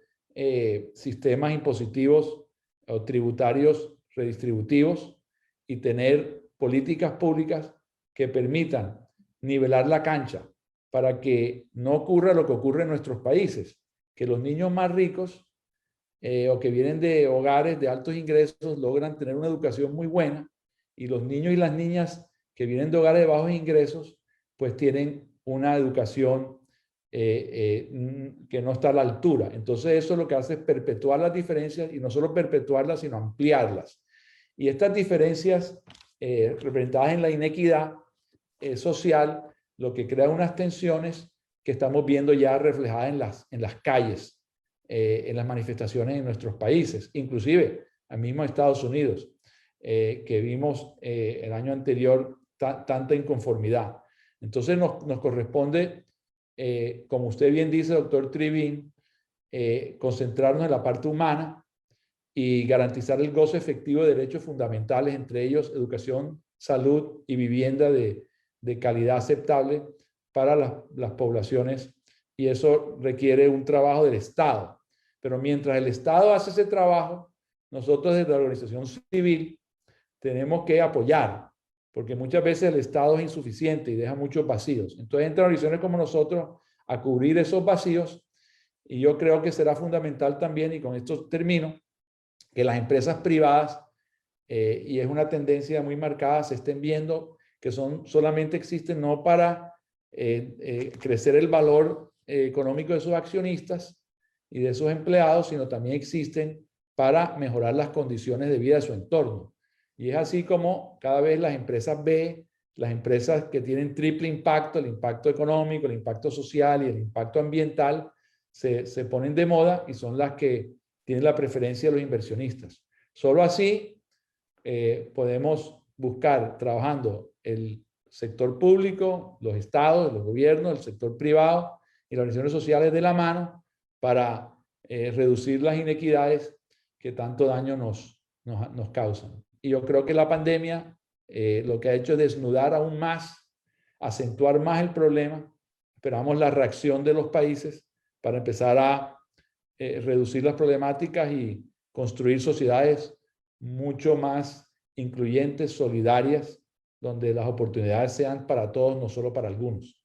sistemas impositivos o tributarios redistributivos y tener políticas públicas que permitan nivelar la cancha para que no ocurra lo que ocurre en nuestros países, que los niños más ricos o que vienen de hogares de altos ingresos logran tener una educación muy buena y los niños y las niñas que vienen de hogares de bajos ingresos pues tienen una educación que no está a la altura. Entonces eso lo que hace es perpetuar las diferencias y no solo perpetuarlas, sino ampliarlas. Y estas diferencias representadas en la inequidad social, lo que crea unas tensiones que estamos viendo ya reflejadas en las calles, en las manifestaciones en nuestros países, inclusive al mismo Estados Unidos, que vimos el año anterior tanta inconformidad. Entonces nos corresponde, como usted bien dice, doctor Trivín, concentrarnos en la parte humana y garantizar el goce efectivo de derechos fundamentales, entre ellos educación, salud y vivienda de calidad aceptable para las poblaciones, y eso requiere un trabajo del Estado. Pero mientras el Estado hace ese trabajo, nosotros desde la organización civil tenemos que apoyar, porque muchas veces el Estado es insuficiente y deja muchos vacíos. Entonces entran organizaciones como nosotros a cubrir esos vacíos, y yo creo que será fundamental también, y con esto termino, que las empresas privadas, y es una tendencia muy marcada, se estén viendo que solamente existen no para crecer el valor económico de sus accionistas y de sus empleados, sino también existen para mejorar las condiciones de vida de su entorno. Y es así como cada vez las empresas B, las empresas que tienen triple impacto, el impacto económico, el impacto social y el impacto ambiental, se ponen de moda y son las que tienen la preferencia de los inversionistas. Solo así podemos buscar, trabajando el sector público, los estados, los gobiernos, el sector privado y las organizaciones sociales de la mano para reducir las inequidades que tanto daño nos causan. Y yo creo que la pandemia lo que ha hecho es desnudar aún más, acentuar más el problema. Esperamos la reacción de los países para empezar a reducir las problemáticas y construir sociedades mucho más incluyentes, solidarias, donde las oportunidades sean para todos, no solo para algunos.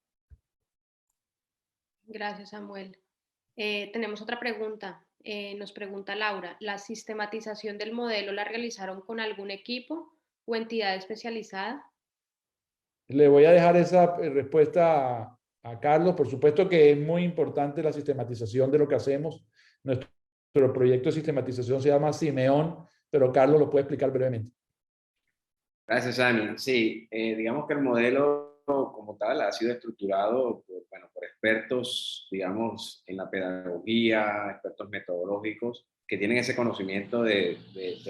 Gracias, Samuel. Tenemos otra pregunta. Nos pregunta Laura, ¿la sistematización del modelo la realizaron con algún equipo o entidad especializada? Le voy a dejar esa respuesta a Carlos. Por supuesto que es muy importante la sistematización de lo que hacemos. Nuestro proyecto de sistematización se llama Simeón, pero Carlos lo puede explicar brevemente. Gracias, Sammy. Sí, digamos que el modelo como tal ha sido estructurado por expertos, digamos, en la pedagogía, expertos metodológicos, que tienen ese conocimiento de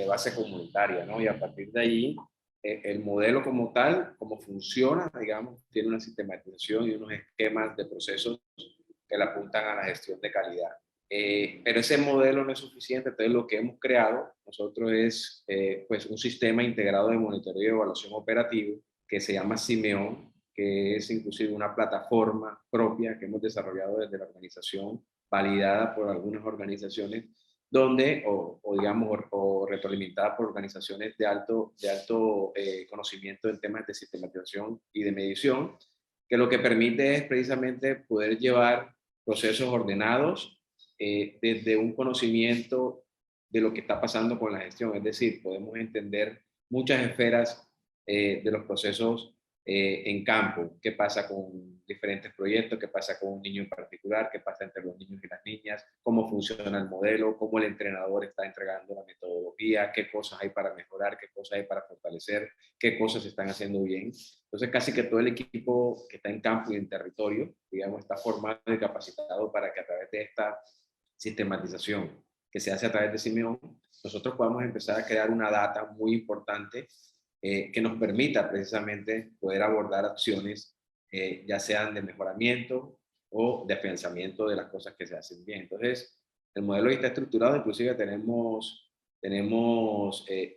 base comunitaria, ¿no? Y a partir de allí, el modelo como tal, como funciona, digamos, tiene una sistematización y unos esquemas de procesos que le apuntan a la gestión de calidad. Pero ese modelo no es suficiente, entonces lo que hemos creado nosotros es pues un sistema integrado de monitoreo y evaluación operativo que se llama Simeón, que es inclusive una plataforma propia que hemos desarrollado desde la organización, validada por algunas organizaciones, donde, o retroalimentada por organizaciones de alto conocimiento en temas de sistematización y de medición, que lo que permite es precisamente poder llevar procesos ordenados, desde un conocimiento de lo que está pasando con la gestión. Es decir, podemos entender muchas esferas de los procesos en campo. ¿Qué pasa con diferentes proyectos? ¿Qué pasa con un niño en particular? ¿Qué pasa entre los niños y las niñas? ¿Cómo funciona el modelo? ¿Cómo el entrenador está entregando la metodología? ¿Qué cosas hay para mejorar? ¿Qué cosas hay para fortalecer? ¿Qué cosas se están haciendo bien? Entonces, casi que todo el equipo que está en campo y en territorio, digamos, está formado y capacitado para que a través de esta sistematización que se hace a través de Simeón, nosotros podamos empezar a crear una data muy importante que nos permita precisamente poder abordar acciones, ya sean de mejoramiento o de afianzamiento de las cosas que se hacen bien. Entonces, el modelo está estructurado, inclusive tenemos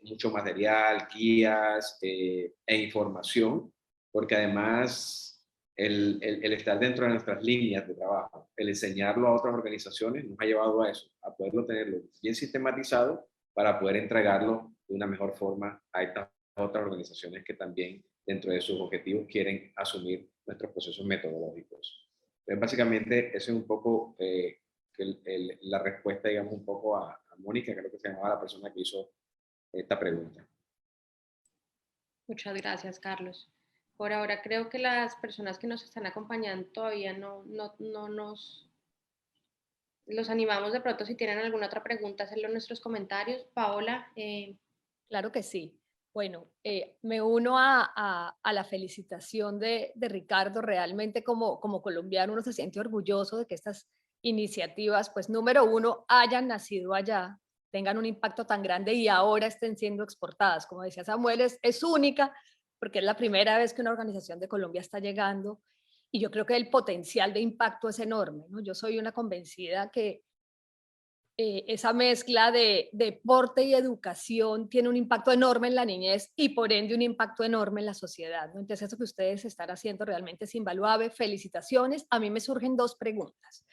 mucho material, guías e información, porque además el estar dentro de nuestras líneas de trabajo, el enseñarlo a otras organizaciones, nos ha llevado a eso, a poderlo tenerlo bien sistematizado para poder entregarlo de una mejor forma a estas otras organizaciones que también dentro de sus objetivos quieren asumir nuestros procesos metodológicos. Entonces, básicamente, eso es un poco la respuesta, digamos, un poco a Mónica, creo que se llamaba la persona que hizo esta pregunta. Muchas gracias, Carlos. Por ahora creo que las personas que nos están acompañando todavía los animamos de pronto si tienen alguna otra pregunta, hacerlo en nuestros comentarios. Paola. Claro que sí. Bueno, me uno a la felicitación de Ricardo. Realmente como colombiano uno se siente orgulloso de que estas iniciativas, pues número uno, hayan nacido allá, tengan un impacto tan grande y ahora estén siendo exportadas. Como decía Samuel, es única porque es la primera vez que una organización de Colombia está llegando y yo creo que el potencial de impacto es enorme, ¿no? Yo soy una convencida que esa mezcla de deporte y educación tiene un impacto enorme en la niñez y por ende un impacto enorme en la sociedad, ¿no? Entonces eso que ustedes están haciendo realmente es invaluable. Felicitaciones. A mí me surgen dos preguntas.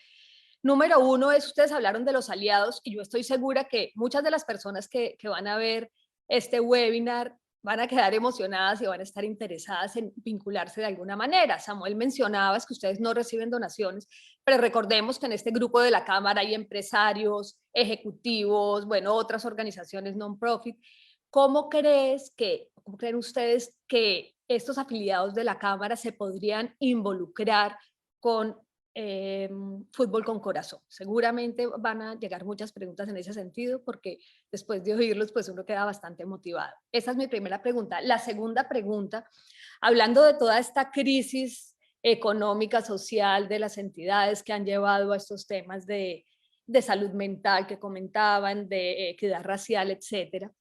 Número uno es, ustedes hablaron de los aliados y yo estoy segura que muchas de las personas que van a ver este webinar van a quedar emocionadas y van a estar interesadas en vincularse de alguna manera. Samuel mencionaba que ustedes no reciben donaciones, pero recordemos que en este grupo de la Cámara hay empresarios, ejecutivos, bueno, otras organizaciones non-profit. ¿Cómo creen ustedes que estos afiliados de la Cámara se podrían involucrar con Fútbol con Corazón? Seguramente van a llegar muchas preguntas en ese sentido porque después de oírlos pues uno queda bastante motivado. Esa es mi primera pregunta. La segunda pregunta, hablando de toda esta crisis económica, social de las entidades que han llevado a estos temas de salud mental que comentaban, de equidad racial, etcétera.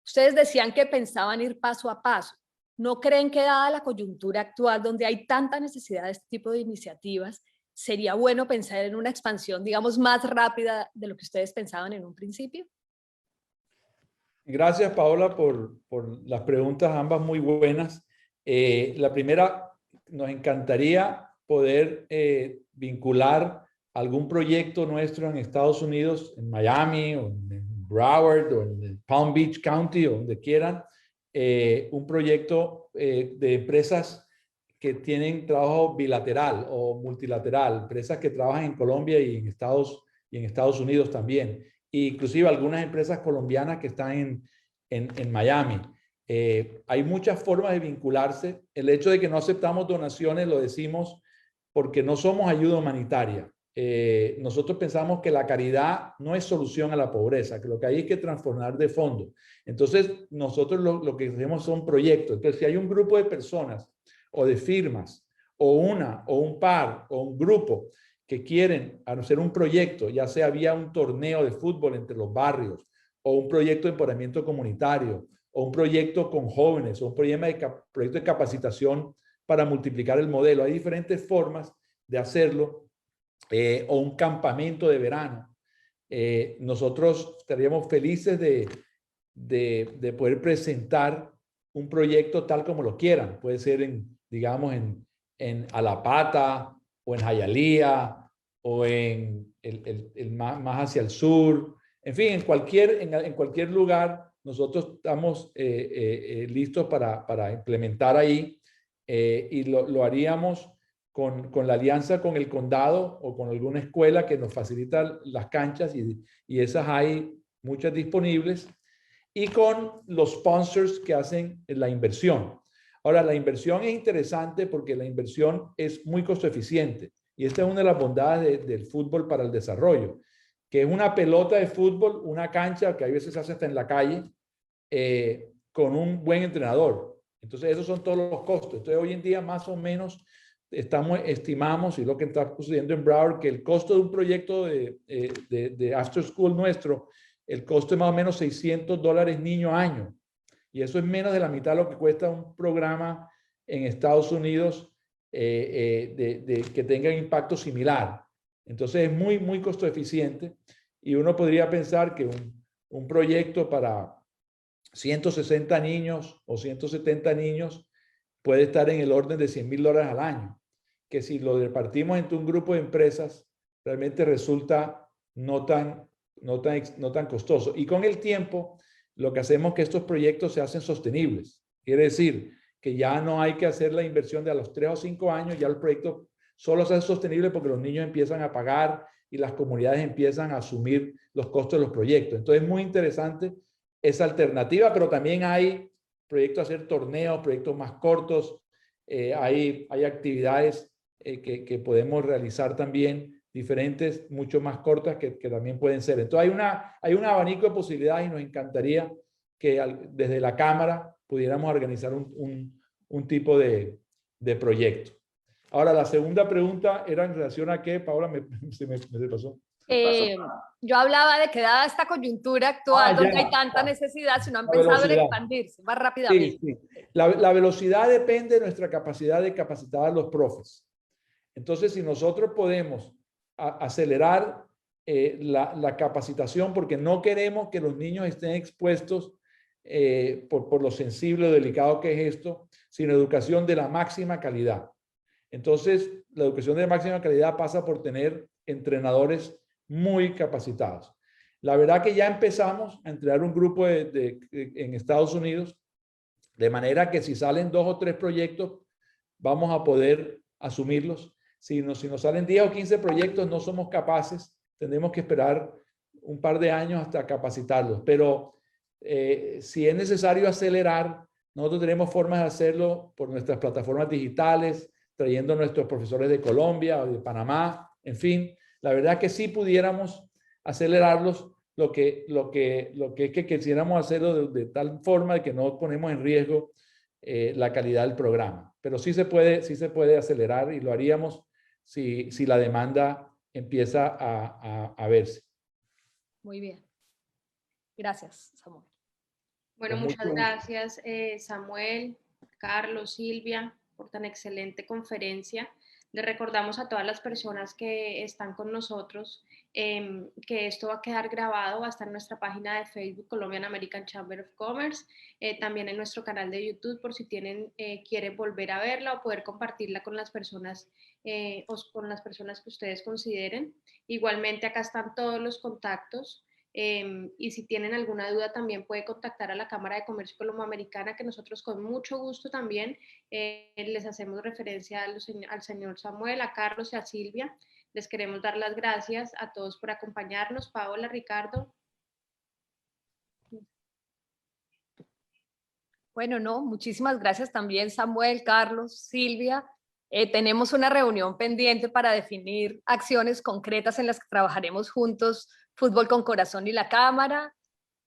Ustedes decían que pensaban ir paso a paso. ¿No creen que dada la coyuntura actual donde hay tanta necesidad de este tipo de iniciativas, sería bueno pensar en una expansión, digamos, más rápida de lo que ustedes pensaban en un principio? Gracias, Paola, por las preguntas, ambas muy buenas. La primera, nos encantaría poder vincular algún proyecto nuestro en Estados Unidos, en Miami, o en Broward, o en Palm Beach County, o donde quieran, un proyecto de empresas que tienen trabajo bilateral o multilateral, empresas que trabajan en Colombia y en Estados Unidos también. Inclusive algunas empresas colombianas que están en Miami. Hay muchas formas de vincularse. El hecho de que no aceptamos donaciones lo decimos porque no somos ayuda humanitaria. Nosotros pensamos que la caridad no es solución a la pobreza, que lo que hay es que transformar de fondo. Entonces, nosotros lo que hacemos son proyectos. Entonces, si hay un grupo de personas o de firmas, o un par, o un grupo que quieren hacer un proyecto, ya sea vía un torneo de fútbol entre los barrios, o un proyecto de empoderamiento comunitario, o un proyecto con jóvenes, o un proyecto de capacitación para multiplicar el modelo. Hay diferentes formas de hacerlo, o un campamento de verano. Nosotros estaríamos felices de poder presentar un proyecto tal como lo quieran. Puede ser digamos, en Alapata, o en Hialeah, o en más hacia el sur. En fin, en cualquier lugar, nosotros estamos listos para implementar ahí, y lo haríamos con la alianza con el condado o con alguna escuela que nos facilita las canchas, y esas hay muchas disponibles, y con los sponsors que hacen la inversión. Ahora, la inversión es interesante porque la inversión es muy costo eficiente, y esta es una de las bondades del fútbol para el desarrollo, que es una pelota de fútbol, una cancha que a veces se hace hasta en la calle, con un buen entrenador. Entonces, esos son todos los costos. Entonces, hoy en día más o menos estimamos, y lo que está sucediendo en Broward, que el costo de un proyecto de after school nuestro, el costo es más o menos $600 niño año. Y eso es menos de la mitad de lo que cuesta un programa en Estados Unidos que tenga impacto similar. Entonces es muy, muy costo eficiente, y uno podría pensar que un proyecto para 160 niños o 170 niños puede estar en el orden de $100,000 al año, que si lo repartimos entre un grupo de empresas, realmente resulta no tan costoso. Y con el tiempo, lo que hacemos es que estos proyectos se hacen sostenibles. Quiere decir que ya no hay que hacer la inversión de a los 3 o 5 años, ya el proyecto solo se hace sostenible porque los niños empiezan a pagar y las comunidades empiezan a asumir los costos de los proyectos. Entonces es muy interesante esa alternativa, pero también hay proyectos de hacer torneos, proyectos más cortos. hay actividades que podemos realizar también, diferentes, mucho más cortas que también pueden ser. Entonces hay un abanico de posibilidades y nos encantaría que desde la Cámara pudiéramos organizar un tipo de proyecto. Ahora, la segunda pregunta era en relación a qué, Paola, se me pasó. Yo hablaba de que dada esta coyuntura actual, donde hay tanta necesidad, si no han pensado en expandirse más rápidamente. Sí. La velocidad depende de nuestra capacidad de capacitar a los profes. Entonces, si nosotros podemos acelerar la capacitación, porque no queremos que los niños estén expuestos por lo sensible o delicado que es esto, sino educación de la máxima calidad. Entonces, la educación de máxima calidad pasa por tener entrenadores muy capacitados. La verdad que ya empezamos a entrenar un grupo en Estados Unidos, de manera que si salen 2 o 3 proyectos, vamos a poder asumirlos. Si nos salen 10 o 15 proyectos, no somos capaces, tendremos que esperar un par de años hasta capacitarlos. Pero si es necesario acelerar, nosotros tenemos formas de hacerlo por nuestras plataformas digitales, trayendo a nuestros profesores de Colombia o de Panamá, en fin. La verdad que sí pudiéramos acelerarlos, lo que es que quisiéramos hacerlo de tal forma de que no ponemos en riesgo la calidad del programa. Pero sí se puede acelerar y lo haríamos si la demanda empieza a verse. Muy bien. Gracias, Samuel. Bueno, muchas gracias, Samuel, Carlos, Silvia, por tan excelente conferencia. Les recordamos a todas las personas que están con nosotros que esto va a quedar grabado, va a estar en nuestra página de Facebook, Colombian American Chamber of Commerce, también en nuestro canal de YouTube, por si quieren volver a verla o poder compartirla con las personas que ustedes consideren. Igualmente acá están todos los contactos. Y si tienen alguna duda también puede contactar a la Cámara de Comercio Colomboamericana, que nosotros con mucho gusto también les hacemos referencia al señor Samuel, a Carlos y a Silvia. Les queremos dar las gracias a todos por acompañarnos. Paola, Ricardo. Bueno, no, muchísimas gracias también, Samuel, Carlos, Silvia. Tenemos una reunión pendiente para definir acciones concretas en las que trabajaremos juntos, Fútbol con Corazón y la Cámara.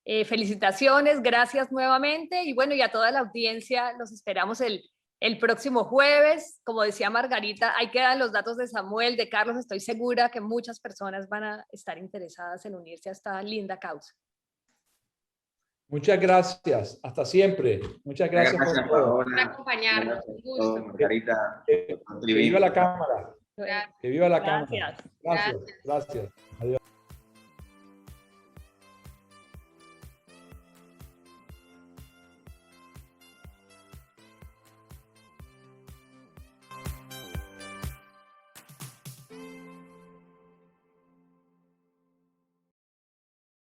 Felicitaciones, gracias nuevamente. Y bueno, y a toda la audiencia, los esperamos el próximo jueves. Como decía Margarita, ahí quedan los datos de Samuel, de Carlos. Estoy segura que muchas personas van a estar interesadas en unirse a esta linda causa. Muchas gracias. Hasta siempre. Muchas gracias, por acompañarnos. Un gusto. Margarita. Que viva la Cámara. Gracias. Que viva la Cámara. Gracias. Adiós.